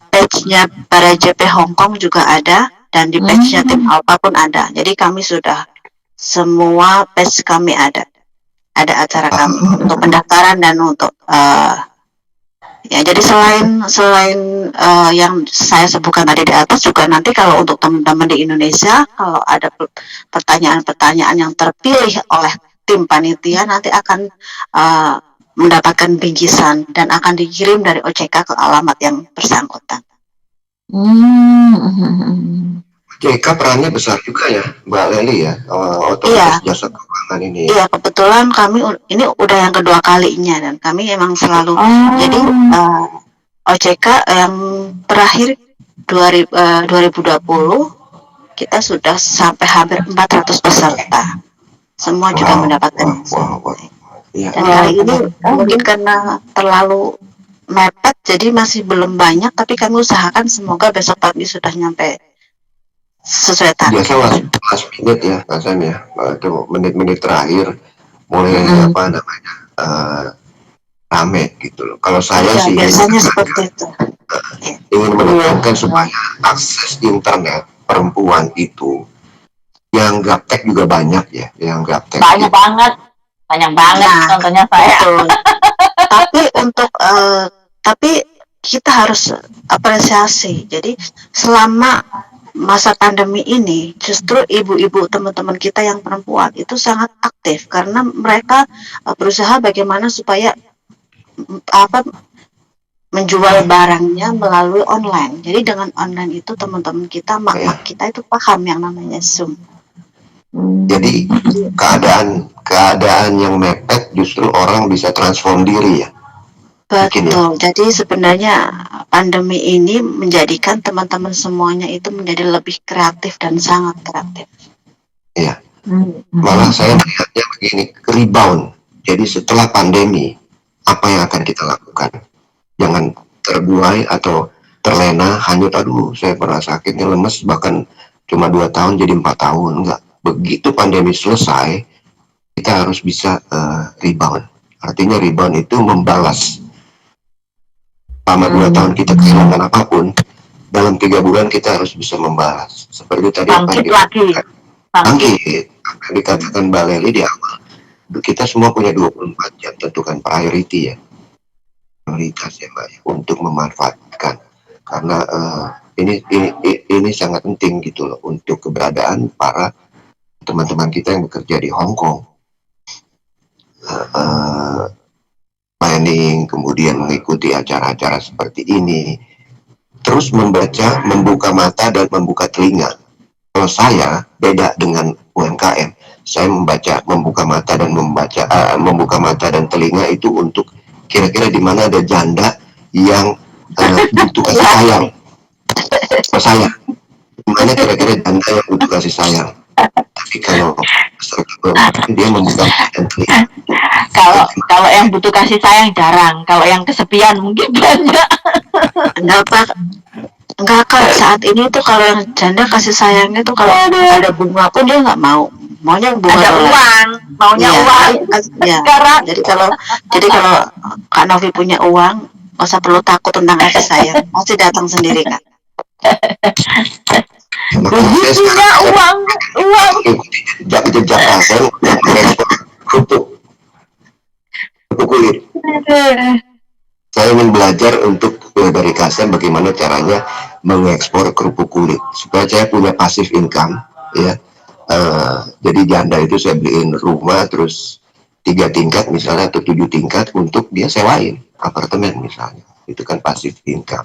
[SPEAKER 13] page-nya para JP Hong Kong juga ada, dan di page-nya tim Alpha pun ada. Jadi kami sudah semua page kami ada acara kami untuk pendaftaran dan untuk ya, jadi selain yang saya sebutkan tadi di atas, juga nanti kalau untuk teman-teman di Indonesia, kalau ada pertanyaan-pertanyaan yang terpilih oleh tim panitia, nanti akan mendapatkan bingkisan dan akan dikirim dari OJK ke alamat yang bersangkutan.
[SPEAKER 11] OJK perannya besar juga ya Mbak Leli ya, otoritas jasa keuangan ini.
[SPEAKER 13] Iya, kebetulan kami ini udah yang kedua kalinya, dan kami emang selalu jadi OJK yang terakhir 2020 kita sudah sampai hampir 400 peserta, semua juga mendapatkan. Dan kali ini mungkin karena terlalu mepet jadi masih belum banyak, tapi kami usahakan semoga besok pagi sudah nyampe sesuai target.
[SPEAKER 11] Biasa last minute ya Kak Sam ya, itu menit-menit terakhir mulai rame gitu loh. Kalau saya sih
[SPEAKER 13] biasanya seperti itu.
[SPEAKER 11] Ingin menekankan supaya akses internet perempuan itu yang gaptek juga banyak ya, yang gaptek
[SPEAKER 12] banyak banget contohnya saya.
[SPEAKER 13] Tapi kita harus apresiasi. Jadi selama masa pandemi ini justru ibu-ibu teman-teman kita yang perempuan itu sangat aktif karena mereka berusaha bagaimana supaya apa menjual barangnya melalui online. Jadi dengan online itu teman-teman kita, mak-mak kita itu paham yang namanya Zoom.
[SPEAKER 11] Jadi keadaan yang mepet justru orang bisa transform diri ya.
[SPEAKER 13] Betul. Jadi sebenarnya pandemi ini menjadikan teman-teman semuanya itu menjadi lebih kreatif dan sangat kreatif.
[SPEAKER 11] Iya. Malah saya melihatnya begini, rebound. Jadi setelah pandemi, apa yang akan kita lakukan? Jangan terbuai atau terlena, hanyut, aduh saya pernah sakitnya lemes, bahkan cuma 2 tahun jadi 4 tahun. Enggak. Begitu pandemi selesai, kita harus bisa rebound. Artinya rebound itu membalas. Selama 2 tahun kita kehilangan apapun, dalam 3 bulan kita harus bisa membalas. Seperti tadi
[SPEAKER 12] Bangkit lagi.
[SPEAKER 11] Bangkit. Apa yang dikatakan Mbak Leli di awal. Kita semua punya 24 jam, tentukan priority ya. Prioritas ya Mbak, untuk memanfaatkan. Karena ini sangat penting gitu loh, untuk keberadaan para teman-teman kita yang bekerja di Hong Kong. Planning, kemudian mengikuti acara-acara seperti ini, terus membuka mata dan membuka telinga. Kalau saya beda dengan UMKM, saya membuka mata dan telinga itu untuk kira-kira di mana ada janda yang butuh kasih sayang. Saya, di mana kira-kira janda yang butuh kasih sayang. Tapi kalau dia membuka mata dan telinga.
[SPEAKER 12] Kalau yang butuh kasih sayang jarang, kalau yang kesepian mungkin banyak.
[SPEAKER 13] Enggak Kak, saat ini tuh kalau yang janda kasih sayangnya tuh kalau ada bunga pun dia nggak mau, maunya bunga
[SPEAKER 12] Ada
[SPEAKER 13] dolar.
[SPEAKER 12] uang, maunya
[SPEAKER 13] Iya,
[SPEAKER 12] uang.
[SPEAKER 13] ya.
[SPEAKER 12] Sekarang
[SPEAKER 13] Jadi kalau Kak Novi punya uang, nggak usah perlu takut tentang kasih sayang, pasti datang sendiri Kak.
[SPEAKER 12] punya uang.
[SPEAKER 11] Jejak saya kerupuk kulit. Saya ingin belajar untuk dari Kasem bagaimana caranya mengekspor kerupuk kulit supaya saya punya passive income ya. Jadi janda itu saya beliin rumah terus 3 tingkat misalnya atau 7 tingkat untuk dia sewain apartemen misalnya, itu kan passive income.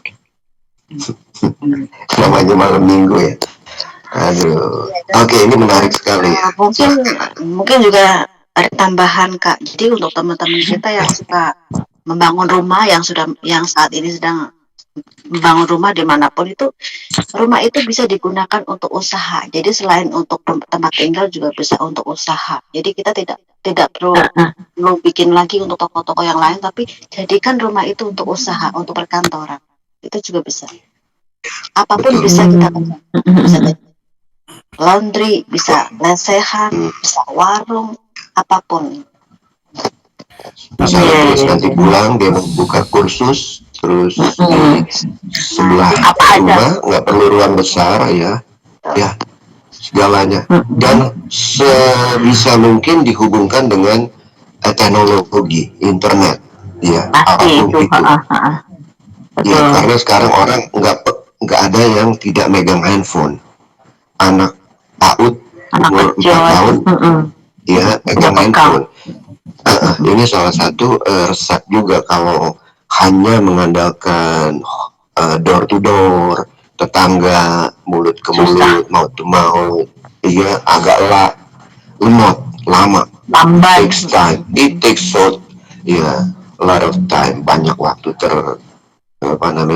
[SPEAKER 11] Namanya malam minggu ya. Aduh, oke, ini menarik sekali ya.
[SPEAKER 13] Mungkin juga ada tambahan Kak. Jadi untuk teman-teman kita yang suka membangun rumah, yang saat ini sedang membangun rumah dimanapun itu, rumah itu bisa digunakan untuk usaha. Jadi selain untuk tempat tinggal juga bisa untuk usaha. Jadi kita tidak perlu bikin lagi untuk toko-toko yang lain, tapi jadikan rumah itu untuk usaha, untuk perkantoran. Itu juga bisa. Apapun bisa kita kerjakan. Bisa laundry, bisa lesehan, bisa warung, apapun.
[SPEAKER 11] Misalnya terus nanti pulang dia membuka kursus terus di sebelah rumah, nggak perlu ruang besar ya segalanya, dan sebisa mungkin dihubungkan dengan teknologi internet ya, apapun itu ya, karena sekarang orang nggak ada yang tidak megang handphone. Anak PAUD umur 4 tahun ya megang handphone. Ini salah satu resep juga, kalau hanya mengandalkan door to door, tetangga, mulut ke mulut, mouth to mouth, iya agak lemot, lama, takes time, it takes short, ya a lot of time, banyak waktu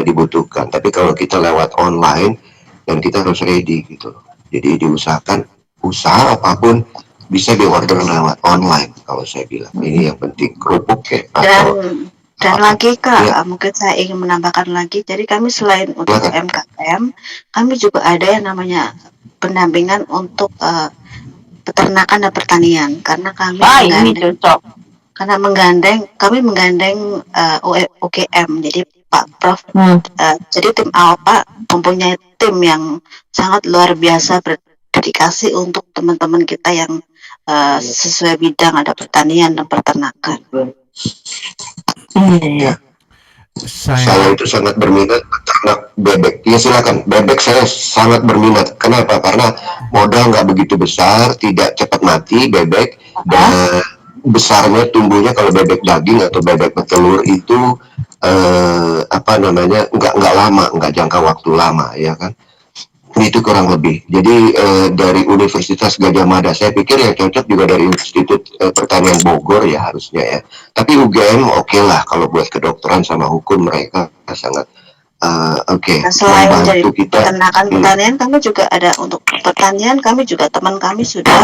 [SPEAKER 11] dibutuhkan. Tapi kalau kita lewat online dan kita harus ready gitu, jadi diusahakan usaha apapun bisa di-order lewat online. Kalau saya bilang ini yang penting, kerupuk kayak
[SPEAKER 13] dan lagi Kak, mungkin saya ingin menambahkan lagi. Jadi kami selain untuk UMKM, kami juga ada yang namanya pendampingan untuk peternakan dan pertanian, karena kami kami menggandeng UGM. Jadi Pak Prof, jadi tim Alpa mempunyai tim yang sangat luar biasa berdedikasi untuk teman-teman kita yang sesuai bidang, ada pertanian dan peternakan.
[SPEAKER 11] Saya itu sangat berminat ternak bebek. Ya silakan, bebek saya sangat berminat. Kenapa? Karena modal nggak begitu besar, tidak cepat mati bebek, dan besarnya tumbuhnya kalau bebek daging atau bebek petelur itu apa namanya nggak lama, nggak jangka waktu lama, ya kan? Itu kurang lebih. Jadi dari Universitas Gadjah Mada, saya pikir yang cocok juga dari Institut Pertanian Bogor ya harusnya ya. Tapi UGM oke lah kalau buat kedokteran sama hukum mereka sangat oke.
[SPEAKER 13] Nah, selain dari
[SPEAKER 11] membantu kita.
[SPEAKER 13] peternakan pertanian, kami juga ada untuk pertanian. Kami juga teman kami sudah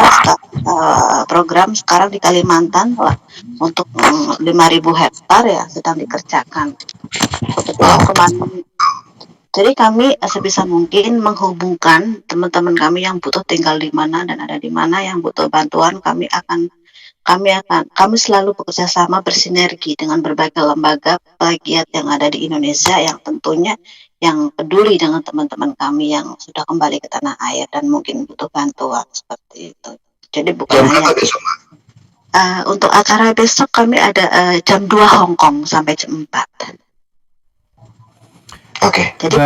[SPEAKER 13] program sekarang di Kalimantan lah, untuk 5.000 hektar ya sedang dikerjakan. Kebetulan kemarin. Jadi kami sebisa mungkin menghubungkan teman-teman kami yang butuh tinggal di mana dan ada di mana, yang butuh bantuan. Kami selalu bekerja sama bersinergi dengan berbagai lembaga pegiat yang ada di Indonesia, yang tentunya yang peduli dengan teman-teman kami yang sudah kembali ke tanah air dan mungkin butuh bantuan seperti itu. Jadi bukan hanya untuk acara besok kami ada jam 2 Hongkong sampai jam 4.
[SPEAKER 11] Oke.
[SPEAKER 13] Jadi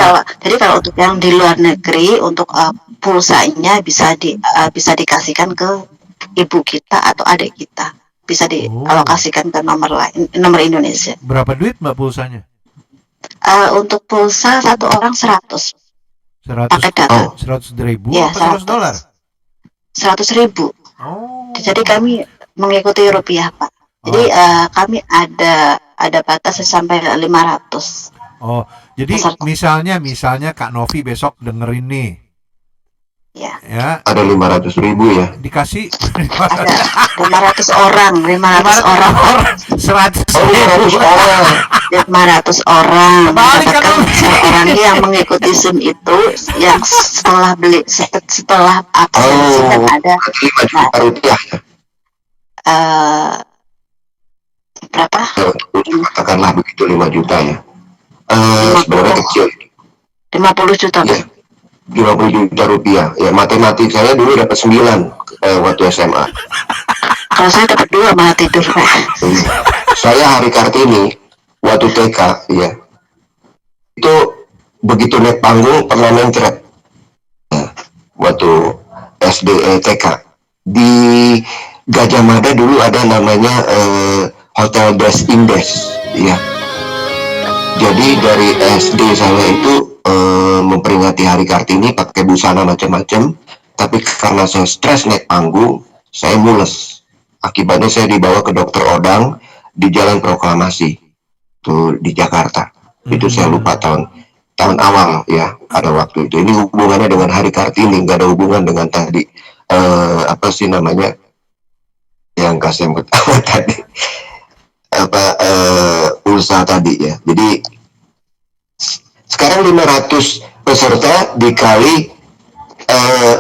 [SPEAKER 13] kalau untuk yang di luar negeri, untuk pulsanya bisa dikasihkan ke ibu kita atau adik kita, bisa dialokasikan ke nomor Indonesia.
[SPEAKER 10] Berapa duit Mbak pulsanya?
[SPEAKER 13] Untuk pulsa satu orang 100.
[SPEAKER 10] 100
[SPEAKER 13] data.
[SPEAKER 10] 100.000
[SPEAKER 13] Ya,
[SPEAKER 10] apa 100 dolar?
[SPEAKER 13] 100.000. Jadi kami mengikuti rupiah, Pak. Jadi kami ada batas sampai 500.
[SPEAKER 10] Oh, jadi misalnya Kak Novi besok dengerin nih. Ya.
[SPEAKER 11] Ada 500.000 ya.
[SPEAKER 10] Dikasih
[SPEAKER 13] ada 500 orang. 100 orang. 500 orang. Mendapatkan orang yang mengikuti SIM itu, yang setelah absensi dan ada
[SPEAKER 11] 5 juta rupiah.
[SPEAKER 13] Berapa?
[SPEAKER 11] Katakanlah begitu 5 juta ya. Sebenarnya kecil.
[SPEAKER 13] 50 juta.
[SPEAKER 11] Ya, 50 juta rupiah. Ya, matematik saya dulu dapat 9 waktu SMA.
[SPEAKER 13] Kalau saya dapat 2 malah tidur.
[SPEAKER 11] Saya Hari Kartini waktu TK ya. Itu begitu naik panggung pernah mencret. Ya, waktu SD TK. Di Gadjah Mada dulu ada namanya Hotel Des Indes ya. Jadi dari SD saya itu memperingati Hari Kartini pakai busana macam-macam, tapi karena saya stres naik panggung, saya mules. Akibatnya saya dibawa ke Dokter Odang di Jalan Proklamasi, tuh di Jakarta. Itu saya lupa tahun awal ya, pada waktu itu. Ini hubungannya dengan Hari Kartini, nggak ada hubungan dengan tadi apa sih namanya yang Kasem ketawa tadi. Pulsa tadi ya. Jadi sekarang 500 peserta dikali 100.000.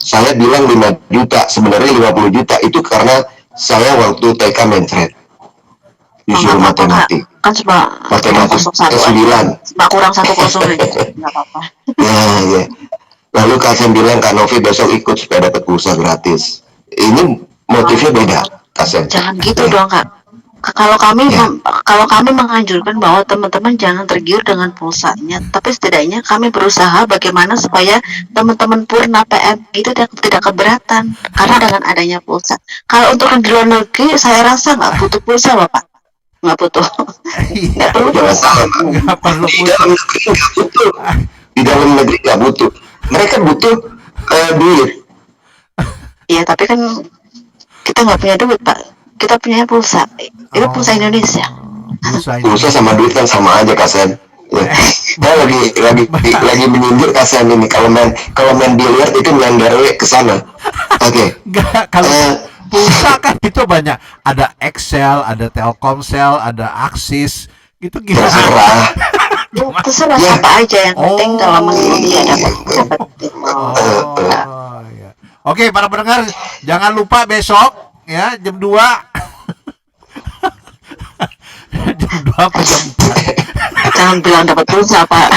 [SPEAKER 11] Saya bilang 5 juta, sebenarnya 50 juta. Itu karena saya waktu TK mencret disuruh matematik.
[SPEAKER 13] Kan cuma
[SPEAKER 11] matematik 9.
[SPEAKER 13] Kurang 1 kosong aja. Enggak apa-apa.
[SPEAKER 11] Ya. Lalu Kasem bilang Kak Novi besok ikut supaya dapat pulsa gratis. Ini motifnya beda. Kasem.
[SPEAKER 13] Jangan gitu dong, Kak. Kalau kami menganjurkan bahwa teman-teman jangan tergiur dengan pulsanya, tapi setidaknya kami berusaha bagaimana supaya teman-teman Purna PM itu tidak keberatan karena dengan adanya pulsa. Kalau untuk yang di luar negeri, saya rasa nggak butuh pulsa, Bapak. Nggak butuh. Nggak perlu pulsa.
[SPEAKER 10] Nggak perlu pulsa.
[SPEAKER 11] Di dalam negeri nggak butuh. Mereka butuh duit.
[SPEAKER 13] Iya, tapi kan kita nggak punya duit, Pak. Kita punya pulsa. Itu pulsa Indonesia.
[SPEAKER 11] Pulsa sama duit kan sama aja, Kasem. Ya. Saya lagi menyindir Kasem ini. Kalau main biliar itu nyandar ke sana. Oke.
[SPEAKER 10] Enggak, kalau pulsa kan itu banyak. Ada Excel, ada Telkomsel, ada Axis. Gitu gimana?
[SPEAKER 13] Terserah siapa aja, yang penting kalau mengikuti ada dapat.
[SPEAKER 10] Ya. Oke, para pendengar, jangan lupa besok ya jam 2 jam 2 apa jam 4
[SPEAKER 13] jangan bilang dapat pulsa, Pak.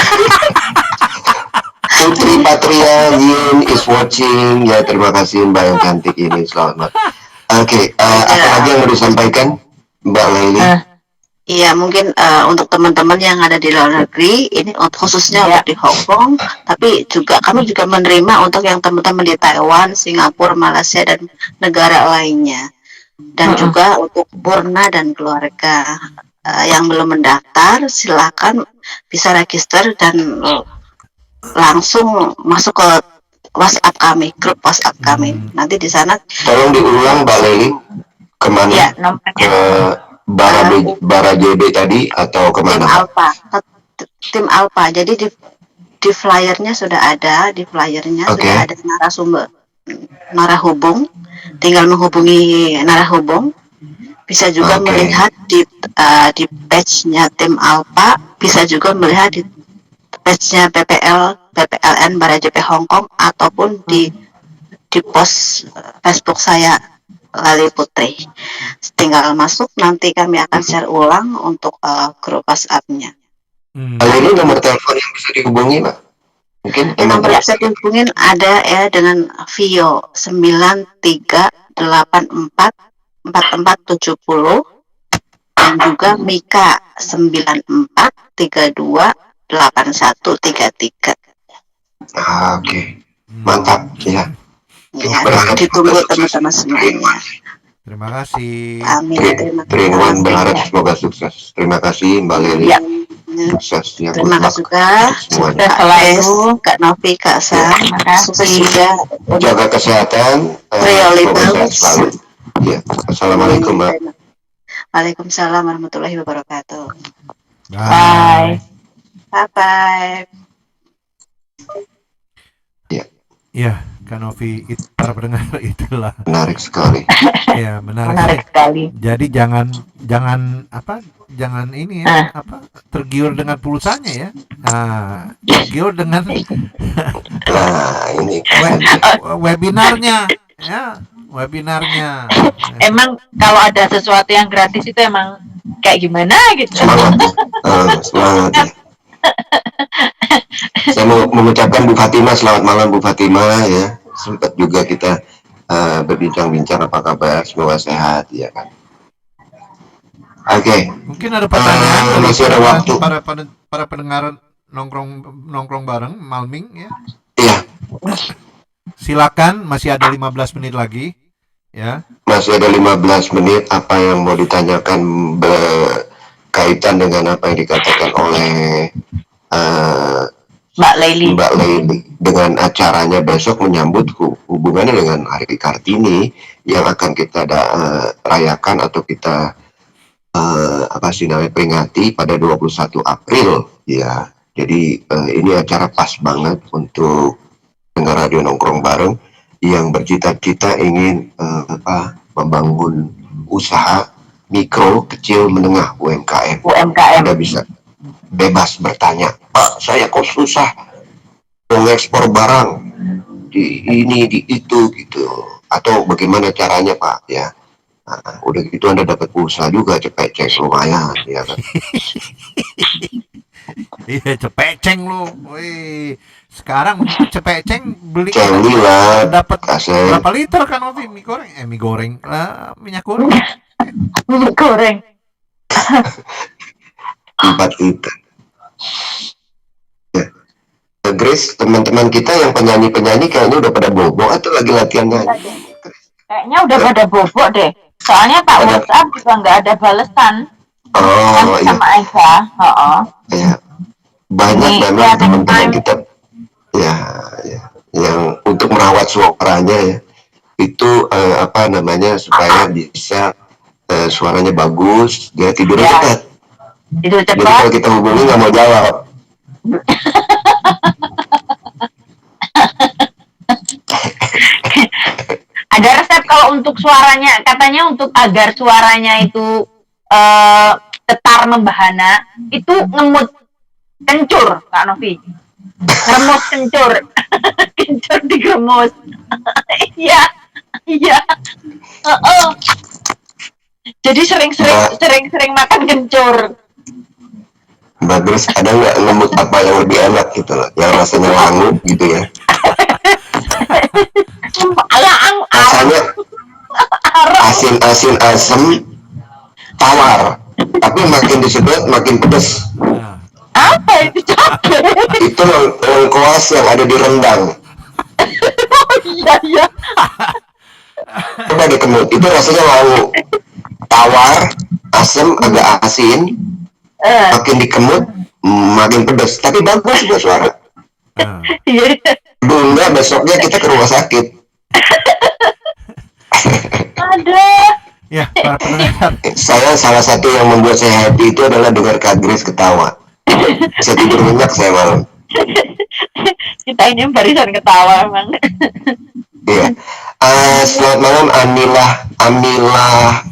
[SPEAKER 11] Putri Patria Yin is watching ya, terima kasih Mbak yang cantik ini, selamat. Oke, apa lagi yang mau disampaikan Mbak Laili?
[SPEAKER 13] Iya, mungkin untuk teman-teman yang ada di luar negeri, ini khususnya untuk di Hong Kong, tapi juga kami juga menerima untuk yang teman-teman di Taiwan, Singapura, Malaysia, dan negara lainnya. Dan juga untuk Purna dan keluarga yang belum mendaftar, silakan bisa register dan langsung masuk ke WhatsApp kami, grup WhatsApp kami. Nanti di sana.
[SPEAKER 11] Tolong diulang Mbak Leli, kemana?
[SPEAKER 13] Ya,
[SPEAKER 11] ke Bara JB tadi atau kemana?
[SPEAKER 13] Tim Alpha. Jadi di flyernya sudah ada, sudah ada narahubung. Tinggal menghubungi narahubung. Bisa juga melihat di page-nya tim Alpha, bisa juga melihat di page-nya PPLN Bara JB Hong Kong ataupun di post Facebook saya Lali Putri. Tinggal masuk, nanti kami akan share ulang untuk grup WhatsApp-nya.
[SPEAKER 11] Ini nomor telepon yang bisa dihubungi, Pak? Mungkin
[SPEAKER 13] nomor yang bisa dihubungin ada ya dengan Vio 93844470 dan juga Mika 94328133.
[SPEAKER 11] Oke. Mantap ya.
[SPEAKER 13] Ya, ditunggu teman-teman semuanya.
[SPEAKER 10] Terima kasih.
[SPEAKER 13] Amin.
[SPEAKER 11] Trinuan berharap semoga sukses. Terima kasih Mbak Leli.
[SPEAKER 13] Ya.
[SPEAKER 11] Sukses ya.
[SPEAKER 13] Terima kasih juga. Sukses selalu Kak Novi, Kak Sam. Sukses juga.
[SPEAKER 11] Jaga kesehatan.
[SPEAKER 13] Prioritas.
[SPEAKER 11] Selalu. Ya. Assalamualaikum Mbak.
[SPEAKER 13] Waalaikumsalam warahmatullahi wabarakatuh.
[SPEAKER 10] Bye.
[SPEAKER 13] Bye.
[SPEAKER 11] Ya.
[SPEAKER 10] Ya. Kak Novi, para pendengar itulah
[SPEAKER 11] menarik sekali.
[SPEAKER 10] Ya, menarik sekali. Jadi jangan ini ya, tergiur dengan pulsanya ya. Tergiur dengan
[SPEAKER 11] ini
[SPEAKER 12] webinarnya
[SPEAKER 10] ya, webinarnya.
[SPEAKER 12] Emang kalau ada sesuatu yang gratis itu emang kayak gimana gitu.
[SPEAKER 11] Semangat ya. Saya mau mengucapkan Bu Fatimah, selamat malam Bu Fatimah ya. Sempat juga kita berbincang-bincang apa kabar, semoga sehat ya kan. Oke.
[SPEAKER 10] Mungkin ada pertanyaan
[SPEAKER 11] masih ada waktu
[SPEAKER 10] para pendengar nongkrong bareng Malming ya.
[SPEAKER 11] Iya.
[SPEAKER 10] Silakan, masih ada 15 menit lagi ya.
[SPEAKER 11] Masih ada 15 menit, apa yang mau ditanyakan berkaitan dengan apa yang dikatakan oleh
[SPEAKER 12] Mbak Leli
[SPEAKER 11] dengan acaranya besok menyambut hubungannya dengan Hari Kartini yang akan kita rayakan atau kita peringati pada 21 April ya. Jadi ini acara pas banget untuk pendengar radio nongkrong bareng yang bercita-cita ingin membangun usaha mikro, kecil, menengah UMKM. Anda bisa bebas bertanya, Pak, saya kok susah mengekspor barang di ini, di itu gitu, atau bagaimana caranya Pak ya. Udah gitu Anda dapat pulsa juga, cepet lumayan ya kan.
[SPEAKER 10] Iya, cepeceng lu. Wih, sekarang cepeceng beli dapat berapa liter kan Novi? Mie goreng minyak goreng.
[SPEAKER 12] Minyak goreng
[SPEAKER 11] 4 liter. Ya. Grace, teman-teman kita yang penyanyi-penyanyi kayaknya udah pada bobo atau lagi latihan nyanyi?
[SPEAKER 12] kayaknya udah pada bobok deh, soalnya Pak WhatsApp juga nggak ada balesan.
[SPEAKER 11] Oh iya.
[SPEAKER 12] Sama Eva.
[SPEAKER 11] Ya. Banyak memang teman-teman kita ya yang untuk merawat suaranya ya itu supaya bisa suaranya bagus, dia tidurnya cepat.
[SPEAKER 12] Tidur cepat.
[SPEAKER 11] Jadi kalau kita hubungi nggak mau jawab.
[SPEAKER 12] Ada resep kalau untuk suaranya, katanya untuk agar suaranya itu tetar membahana, itu ngemut kencur, Kak Novi. Ngeremus kencur. Kencur digeremus. Iya. Jadi sering makan kencur.
[SPEAKER 11] Mbak Grace, ada nggak ngemut apa yang lebih enak gitu loh, yang rasanya wangi gitu ya? Rasanya asin asem tawar. Tapi makin disedot makin pedas.
[SPEAKER 12] Apa itu capek?
[SPEAKER 11] Itu lengkoas yang ada di rendang.
[SPEAKER 12] Iya.
[SPEAKER 11] Coba dikemut, itu rasanya mau tawar, asam, agak asin. Makin dikemut, makin pedas. Tapi bagus buat suara. Aduh, enggak, besoknya kita ke rumah sakit.
[SPEAKER 12] Ada.
[SPEAKER 10] Ya, para pendengar.
[SPEAKER 11] Saya salah satu yang membuat saya happy itu adalah dengar Kak Grace ketawa. Saya tidur nyenyak saya malam.
[SPEAKER 12] Kita ini barisan ketawa emang.
[SPEAKER 11] Iya. Selamat malam Amilah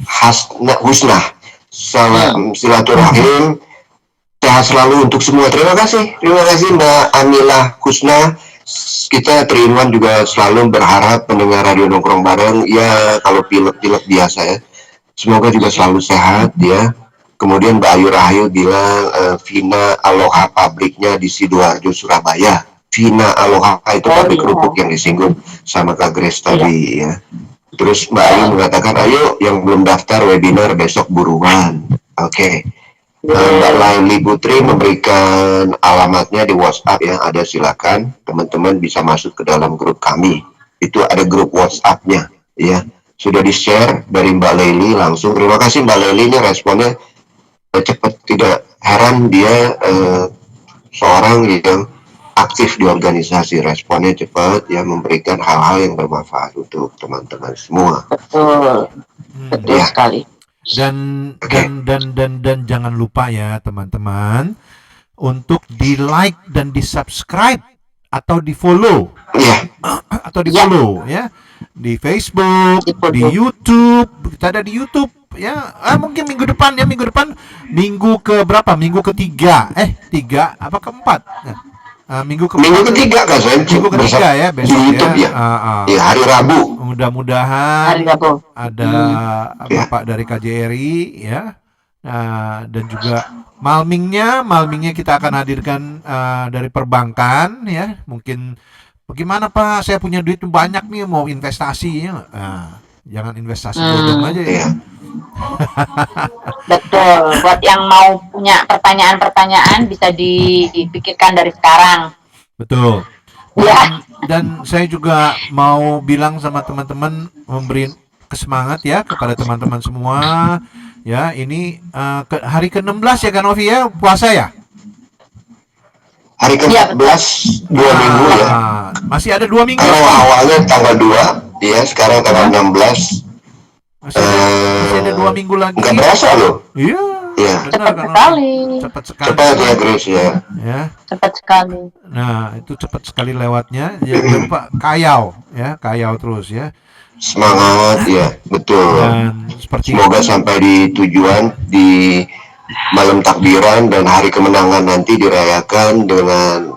[SPEAKER 11] Husnah. Salam silaturahim. Sehat selalu untuk semua. Terima kasih Mbak Amilah Husnah. Kita 3-in-1 juga selalu berharap pendengar Radio Nongkrong Bareng ya, kalau pilek-pilek biasa ya, semoga juga selalu sehat ya. Kemudian Mbak Ayu Rahayu bilang Vina Aloha pabriknya di Sidoarjo Surabaya. Vina Aloha itu pabrik kerupuk yang disinggung sama Kak Grace tadi ya. Terus Mbak Ayu mengatakan, ayo yang belum daftar webinar besok buruan. Oke. Mbak Laili Putri memberikan alamatnya di WhatsApp ya, ada, silakan teman-teman bisa masuk ke dalam grup kami. Itu ada grup WhatsApp-nya ya. Sudah di-share dari Mbak Laili langsung. Terima kasih Mbak Laili, responnya cepat, tidak heran dia seorang yang aktif di organisasi, responnya cepat ya, memberikan hal-hal yang bermanfaat untuk teman-teman semua.
[SPEAKER 12] Betul. Betul sekali.
[SPEAKER 10] Dan jangan lupa ya teman-teman untuk di like dan di subscribe atau di follow ya di Facebook, di YouTube. Kita ada di YouTube ya. Mungkin minggu depan minggu ke berapa? Minggu ketiga apa keempat? Minggu
[SPEAKER 11] ketiga kan saya
[SPEAKER 10] minggu ketiga ya besok
[SPEAKER 11] di YouTube ya. Ya, hari Rabu.
[SPEAKER 10] Mudah-mudahan
[SPEAKER 12] hari Rabu
[SPEAKER 10] ada Bapak dari KJRI ya. Dan juga malmingnya kita akan hadirkan dari perbankan ya. Mungkin bagaimana Pak, saya punya duit banyak nih mau investasi ya. Jangan investasi bodong aja ya.
[SPEAKER 12] Betul, buat yang mau punya pertanyaan-pertanyaan bisa dipikirkan dari sekarang.
[SPEAKER 10] Betul.
[SPEAKER 12] Ya.
[SPEAKER 10] Dan saya juga mau bilang sama teman-teman, memberi kesemangat ya kepada teman-teman semua. Ya, ini hari ke-16 ya kan Novi ya, puasa ya?
[SPEAKER 11] Hari ke-14 2 minggu ya.
[SPEAKER 10] Masih ada 2 minggu.
[SPEAKER 11] Kalau awalnya tanggal 2, ya sekarang tanggal 16.
[SPEAKER 10] Masih ada 2 minggu lagi.
[SPEAKER 11] Nggak berasa loh.
[SPEAKER 10] Iya.
[SPEAKER 11] Iya.
[SPEAKER 12] Cepat sekali.
[SPEAKER 10] Cepat sekali.
[SPEAKER 11] Cepat ya Grace ya.
[SPEAKER 10] Ya.
[SPEAKER 12] Cepat sekali.
[SPEAKER 10] Nah, itu cepat sekali lewatnya. Jangan lupa kayau terus ya.
[SPEAKER 11] Semangat ya, betul.
[SPEAKER 10] Dan
[SPEAKER 11] semoga sampai di tujuan di malam takbiran dan hari kemenangan nanti dirayakan dengan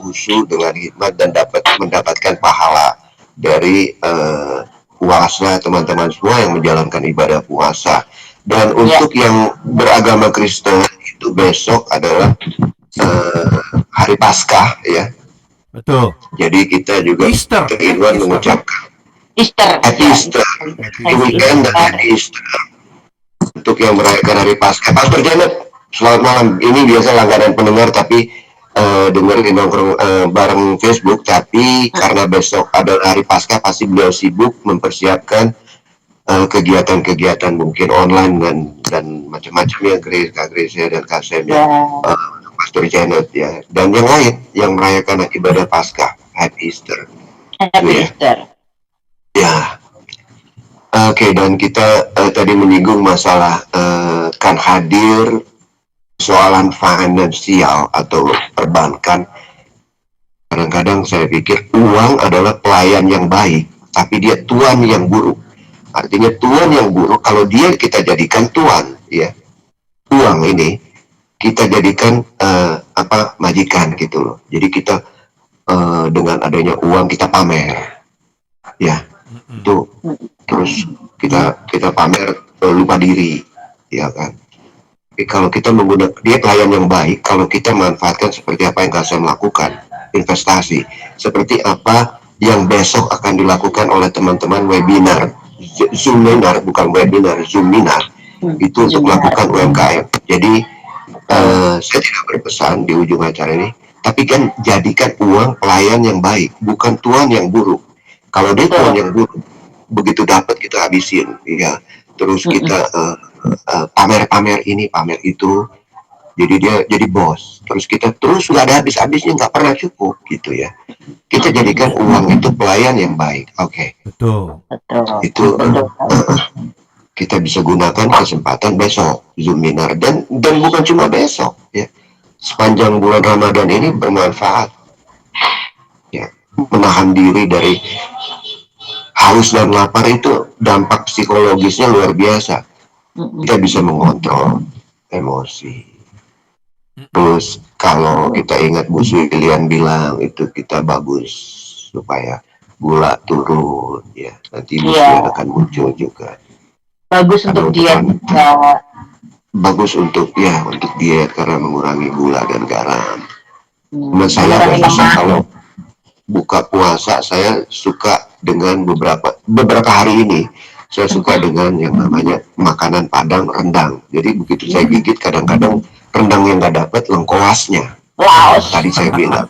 [SPEAKER 11] khusyuk, dengan hikmat dan dapat mendapatkan pahala dari puasa teman-teman semua yang menjalankan ibadah puasa. Dan untuk yang beragama Kristen itu besok adalah hari Paskah ya.
[SPEAKER 10] Betul.
[SPEAKER 11] Jadi kita juga
[SPEAKER 10] Easter.
[SPEAKER 11] mengucapkan
[SPEAKER 12] Easter.
[SPEAKER 11] Happy Easter. Weekend dan Happy Easter. Untuk yang merayakan hari Paskah, Pastor Janet, selamat malam. Ini biasa langganan pendengar tapi dengerin nongkrong bareng Facebook. Tapi karena besok ada hari Paskah, pasti beliau sibuk mempersiapkan kegiatan-kegiatan mungkin online dan macam-macam ya, Kak Grace dan Kak Sam ya. Pastor Janet ya, dan yang lain yang merayakan ibadah Paskah, Happy Easter.
[SPEAKER 12] Happy Easter.
[SPEAKER 11] Ya. Oke, dan kita tadi menyinggung masalah kan hadir soalan finansial atau perbankan. Kadang-kadang saya pikir uang adalah pelayan yang baik, tapi dia tuan yang buruk. Artinya tuan yang buruk kalau dia kita jadikan tuan, ya. Uang ini kita jadikan majikan gitu loh. Jadi kita dengan adanya uang kita pamer, ya. Itu terus kita pamer lupa diri, ya kan. Tapi kalau kita menggunakan dia pelayan yang baik, kalau kita manfaatkan seperti apa yang saya lakukan, investasi seperti apa yang besok akan dilakukan oleh teman-teman webinar, Zoominar, bukan webinar, Zoominar, Itu untuk melakukan UMKM. Jadi saya tidak berpesan di ujung acara ini, tapi kan jadikan uang pelayan yang baik, bukan tuan yang buruk. Kalau dia tuan yang buruk, begitu dapat kita habisin, ya. Terus kita pamer-pamer ini, pamer itu. Jadi dia jadi bos. Terus kita terus nggak ada habis-habisnya, nggak pernah cukup gitu ya. Kita jadikan uang itu pelayan yang baik. Oke.
[SPEAKER 10] Betul.
[SPEAKER 11] Itu kita bisa gunakan kesempatan besok Zuminar dan bukan cuma besok ya. Sepanjang bulan Ramadan ini bermanfaat. Ya, menahan diri dari haus dan lapar itu dampak psikologisnya luar biasa. Kita bisa mengontrol emosi. Terus kalau kita ingat Bu Swilian bilang itu kita bagus supaya gula turun ya. Nanti Bu Swilian akan muncul juga.
[SPEAKER 12] Bagus untuk diet.
[SPEAKER 11] Bagus untuk diet karena mengurangi gula dan garam. Menurut saya bisa kalau buka puasa saya suka dengan beberapa hari ini saya suka dengan yang namanya makanan Padang rendang. Jadi begitu saya gigit kadang-kadang rendang yang nggak dapat lengkoasnya. Tadi saya bilang.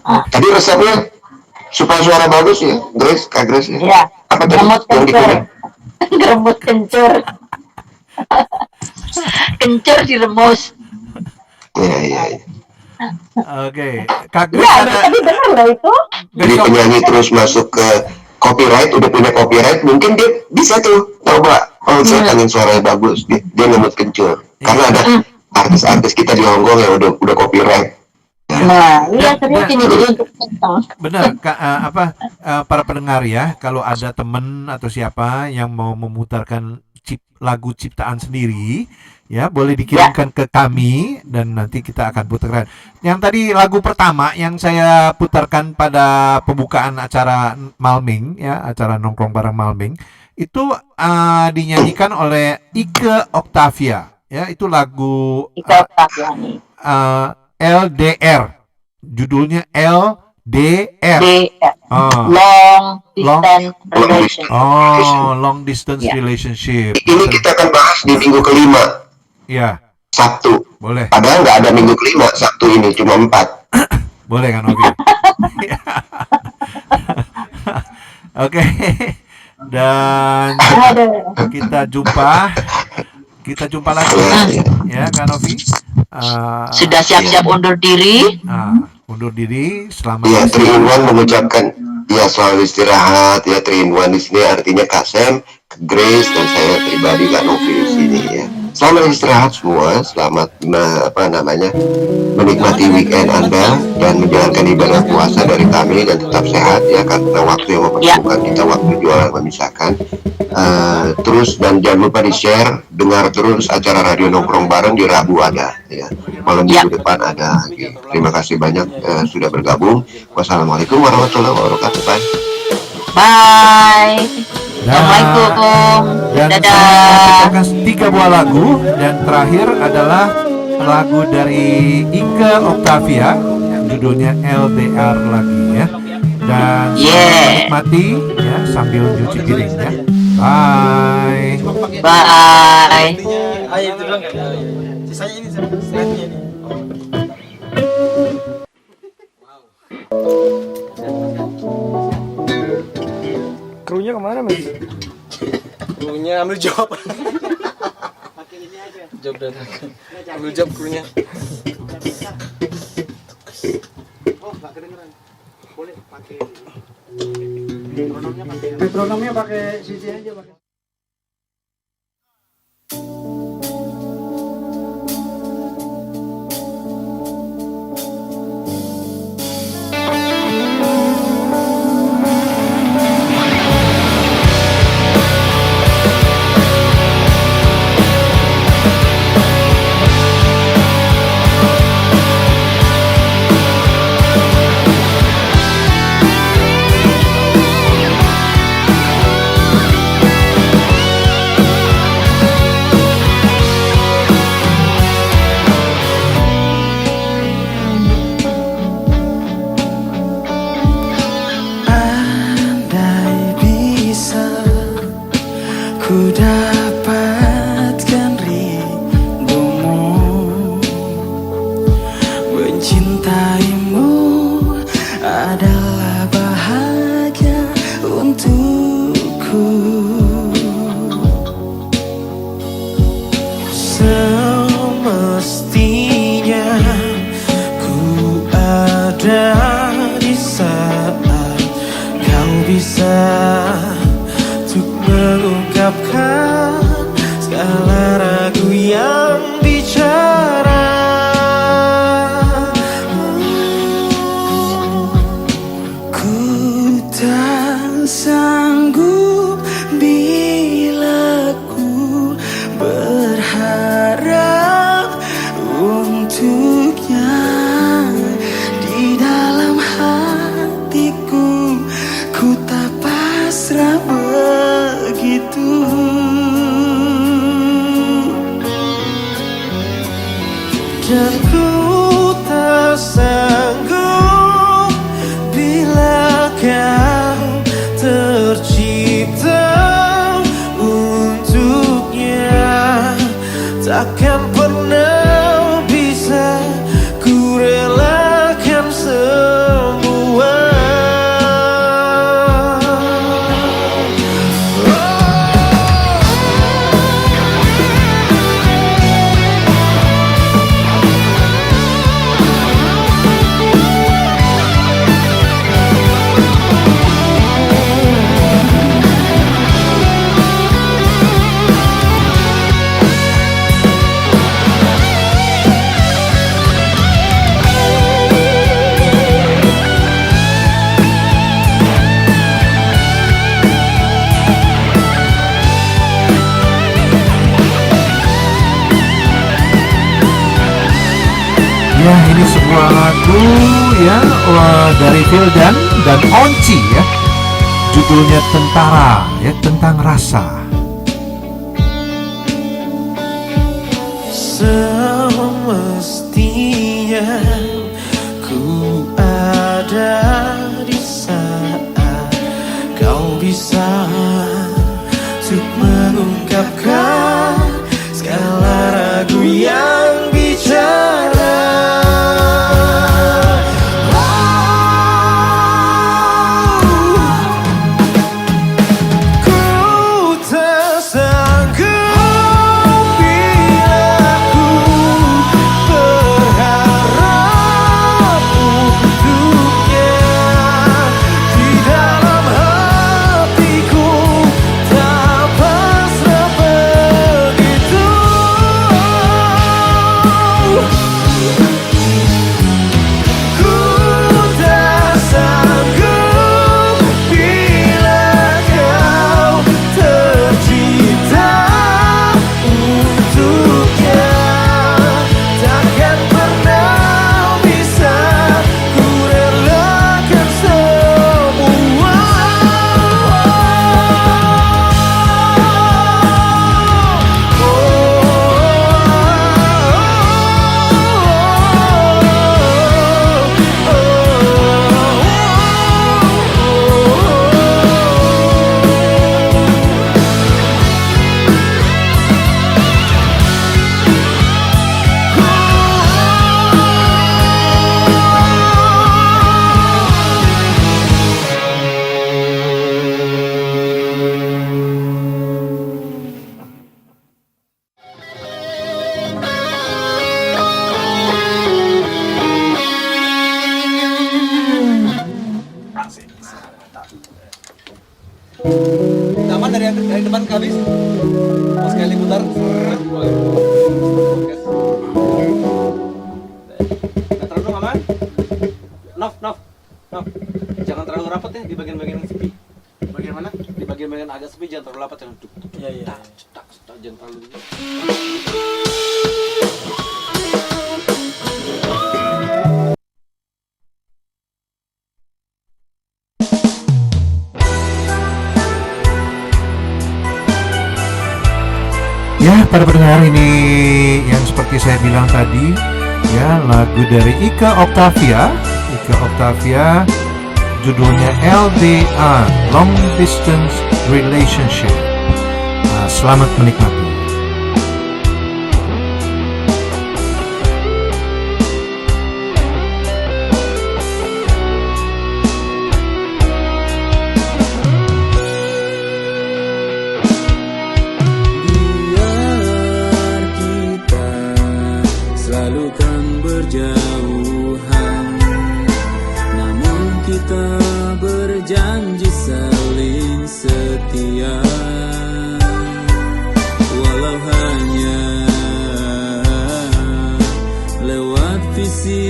[SPEAKER 11] Tadi resepnya supaya suara bagus ya, Grace, Kak Grace ya.
[SPEAKER 12] Iya.
[SPEAKER 11] Apa tadi?
[SPEAKER 12] Geremut kencur. Geremut kencur. Kencur diremus.
[SPEAKER 11] Iya.
[SPEAKER 10] Oke, Kak Grace ada.
[SPEAKER 12] Tapi benar loh itu.
[SPEAKER 11] Jadi penyanyi terus masuk ke copyright, udah punya copyright, mungkin dia bisa tuh coba. Oh, saya pengen suaranya bagus, dia ngemut kencur. Karena ada artis-artis kita di Hongkong yang udah copyright.
[SPEAKER 12] Nah, iya serius ini jadi untuk
[SPEAKER 10] Benar, para pendengar ya, kalau ada teman atau siapa yang mau memutarkan lagu ciptaan sendiri, ya boleh dikirimkan ke kami dan nanti kita akan putarkan. Yang tadi lagu pertama yang saya putarkan pada pembukaan acara Malming, ya acara nongkrong bareng Malming, itu dinyanyikan oleh Ike Octavia, ya itu lagu LDR, judulnya LDR. Long distance relationship.
[SPEAKER 11] Ini kita akan bahas di minggu kelima.
[SPEAKER 10] Ya.
[SPEAKER 11] Sabtu.
[SPEAKER 10] Boleh.
[SPEAKER 11] Padahal nggak ada minggu kelima, Sabtu ini cuma 4.
[SPEAKER 10] Boleh kan, Ovi? Oke. Dan kita jumpa lagi ya kan Novi.
[SPEAKER 12] Sudah siap-siap undur diri.
[SPEAKER 10] Undur diri selamat.
[SPEAKER 11] Ya, 3-in-1 mengucapkan selalu istirahat ya. 3-in-1 di sini artinya Kak Sam, Grace dan saya pribadi Kak Novi di sini ya. Selamat istirahat semua, selamat menikmati weekend Anda dan menjalankan ibadah puasa dari kami dan tetap sehat ya karena waktu yang mempertemukan kita, waktu jualan memisahkan. Terus dan jangan lupa di-share, dengar terus acara Radio Nongkrong Bareng di Rabu ada ya. Malam minggu depan ada lagi. Terima kasih banyak sudah bergabung. Wassalamualaikum warahmatullahi wabarakatuh.
[SPEAKER 12] Bye. Assalamualaikum.
[SPEAKER 10] Dan saya akan 3 buah lagu dan terakhir adalah lagu dari Ike Octavia yang judulnya LDR lagi ya. Dan menikmati ya sambil cuci piring ya. Bye.
[SPEAKER 12] Bye.
[SPEAKER 8] Krunya kemana, Mas? Krunya ambil job. Job datang. Ambil job krunya. Oh, nggak kedengeran. Boleh pakai metronomnya pakai CC aja pakai.
[SPEAKER 3] bisa untuk mengungkapkan segala ragu yang bicara. Ku tak sanggup bila ku berharap untuknya. Di dalam hatiku ku tak pasrah begitu. Dan ku tak sanggup bila kau tercipta untuknya. Takkan pernah bisa ku relakan semua.
[SPEAKER 10] Ya, ini sebuah lagu ya dari Vildan dan Onci ya. Judulnya Tentara ya, tentang rasa.
[SPEAKER 3] Semestinya ku ada di saat kau bisa untuk mengungkapkan segala ragu yang bicara.
[SPEAKER 8] Aman dari depan ke habis. Mau sekali putar. Terlalu aman. Nov. Jangan terlalu rapat ya di bagian-bagian yang sepi. Bagian mana? Di bagian-bagian agak sepi jangan terlalu rapat, jangan duk. Iya. Jangan terlalu.
[SPEAKER 10] Ya, para pendengar, ini yang seperti saya bilang tadi ya, lagu dari Ika Octavia, judulnya LDR, Long Distance Relationship. Selamat menikmati.
[SPEAKER 3] Berjauhan, namun kita berjanji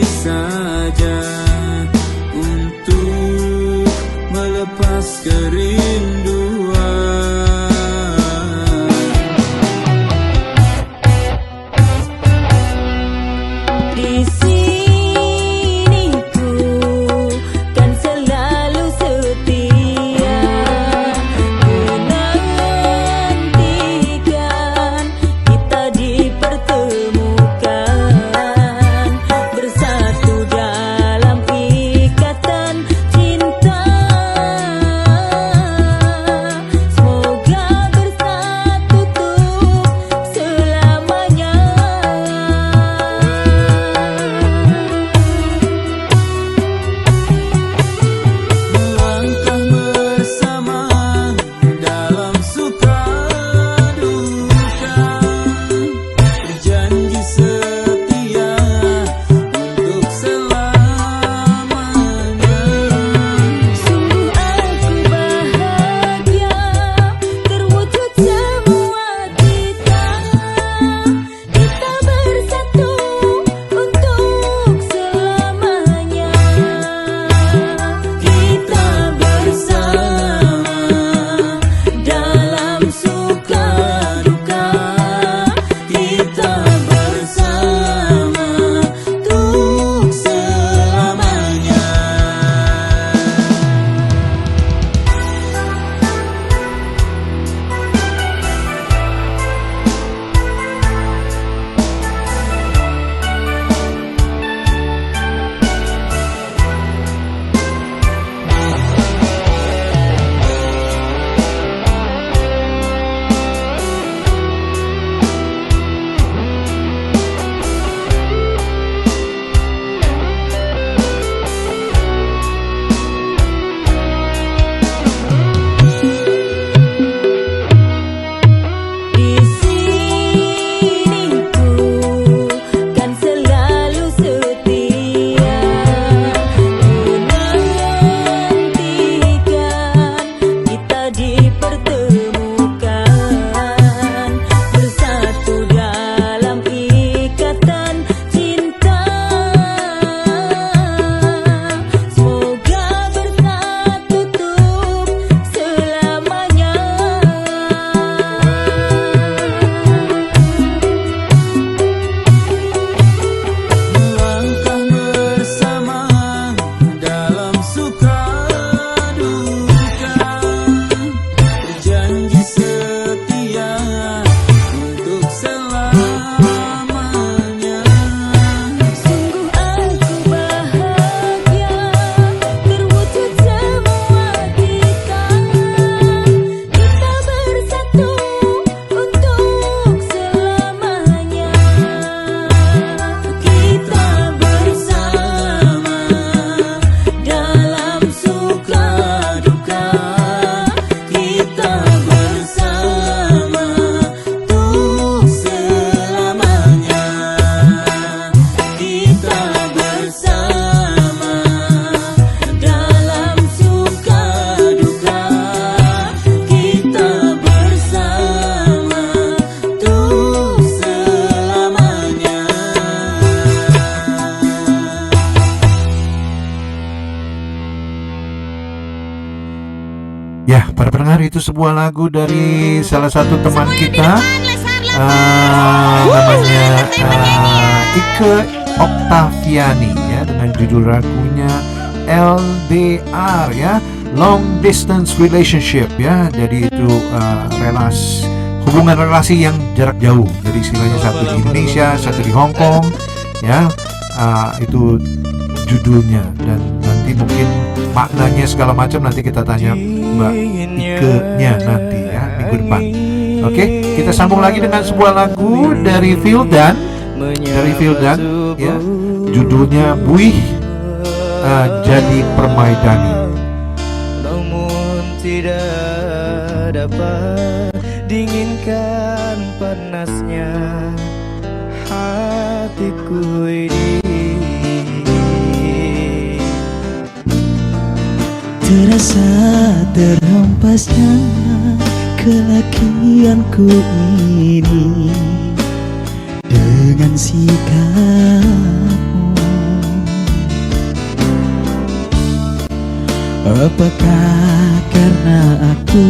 [SPEAKER 3] saja untuk melepas kerinduan.
[SPEAKER 6] Di sini ku kan selalu setia menantikan kita dipertemukan bersatu dalam ikatan cinta. Semoga bersatu tuh selamanya.
[SPEAKER 3] Melangkah bersama dalam suka duka, berjanji setia untuk selamanya.
[SPEAKER 6] Sungguh aku bahagia terwujud semua kita. Kita bersatu untuk selamanya. Kita bersama dalam suka duka. Kita bersama untuk selamanya. Di sini ku kan selalu setia menantikan kita dipertemukan bersatu dalam ikatan cinta. Semoga bersatu tuh selamanya.
[SPEAKER 3] Melangkah bersama dalam suka duka, berjanji setia untuk selamanya.
[SPEAKER 6] Sungguh aku bahagia terwujud semua kita. Kita bersatu untuk selamanya. Kita bersama dalam suka duka. Kita bersama untuk selamanya. Kita bersama dalam suka duka. Kita bersama untuk selamanya.
[SPEAKER 10] Ya, para pendengar, itu sebuah lagu dari salah satu teman kita, namanya Ike Oktaviani, ya, dengan judul lagunya LDR, ya, Long Distance Relationship, ya. Jadi itu hubungan relasi yang jarak jauh. Jadi istilahnya satu di Indonesia, satu di Hong Kong, ya. Itu judulnya, dan nanti mungkin maknanya segala macam nanti kita tanya Mbak Ike-nya nanti, ya, minggu depan. Oke, kita sambung lagi dengan sebuah lagu dari Vildan, ya, judulnya Buih Jadi Permaidani.
[SPEAKER 9] Namun tidak dapat dinginkan panasnya hatiku ini. Terasa terhempasnya kelakianku ini dengan sikapmu. Apakah karena aku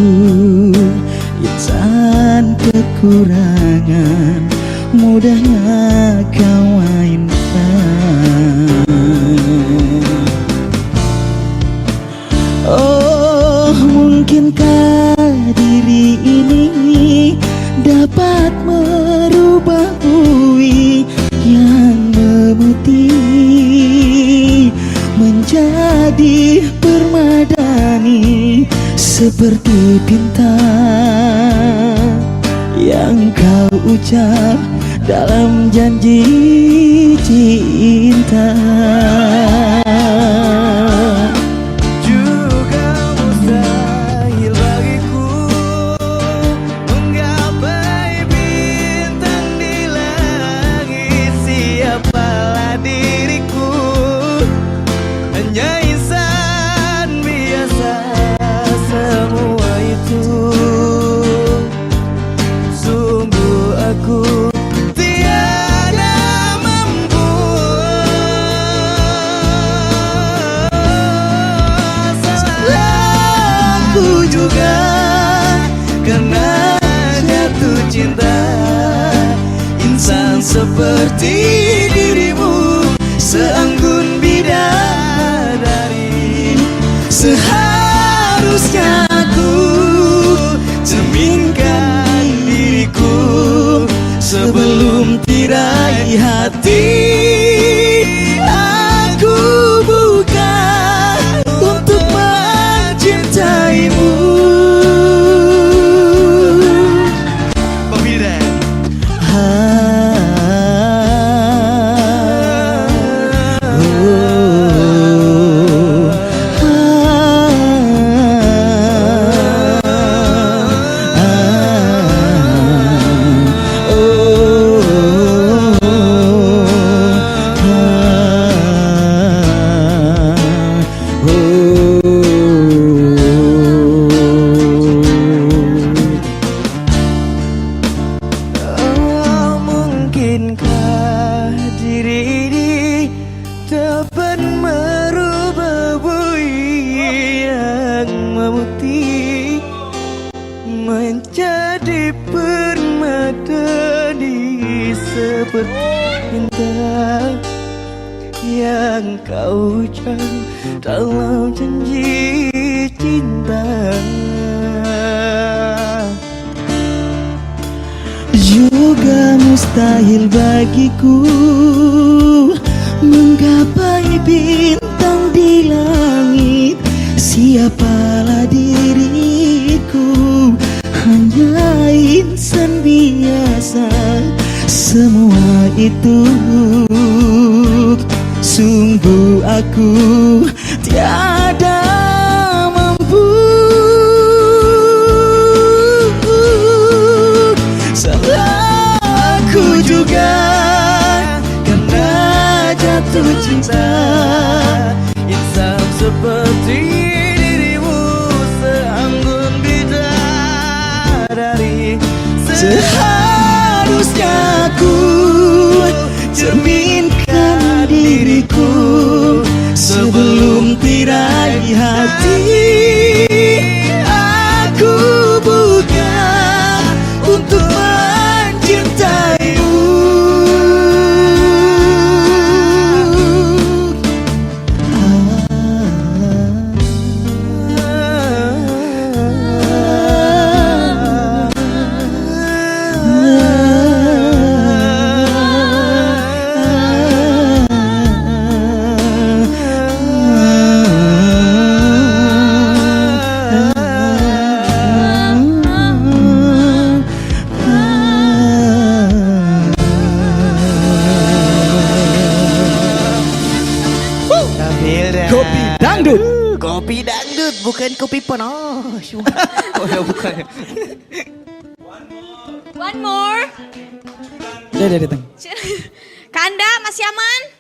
[SPEAKER 9] insan kekurangan, mudahnya kau mainkan? Oh, mungkinkah diri ini dapat merubah bui yang memutih menjadi permadani, seperti bintang yang kau ucap dalam janji cinta. Juga mustahil bagiku menggapai bintang di langit. Siapalah diriku, hanya insan biasa. Semua itu sungguh aku tiada mampu. Salah aku juga karena jatuh cinta. Insan seperti dirimu, seanggun bidadari, seharusnya aku cerminkan diriku sebelum tirai hati aku buka untuk mencintaimu. Mungkinkah diri ini dapat merubah bui yang memutih menjadi permadani, seperti bintang yang kau ucap dalam janji cinta. Juga mustahil bagiku menggapai bintang di langit. Siapalah diriku, hanya insan biasa. Semua itu sungguh aku tiada mampu. Salah aku juga karena jatuh cinta. Insan seperti dirimu, seanggun bidadari, seharusnya aku cerminkan diriku sebelum tirai hati aku buka untuk mencintaimu. Kopi dangdut. Kopi dangdut, bukan kopi panas. Oh ya, bukan.
[SPEAKER 14] One more.
[SPEAKER 9] Udah datang.
[SPEAKER 14] Kanda masih aman?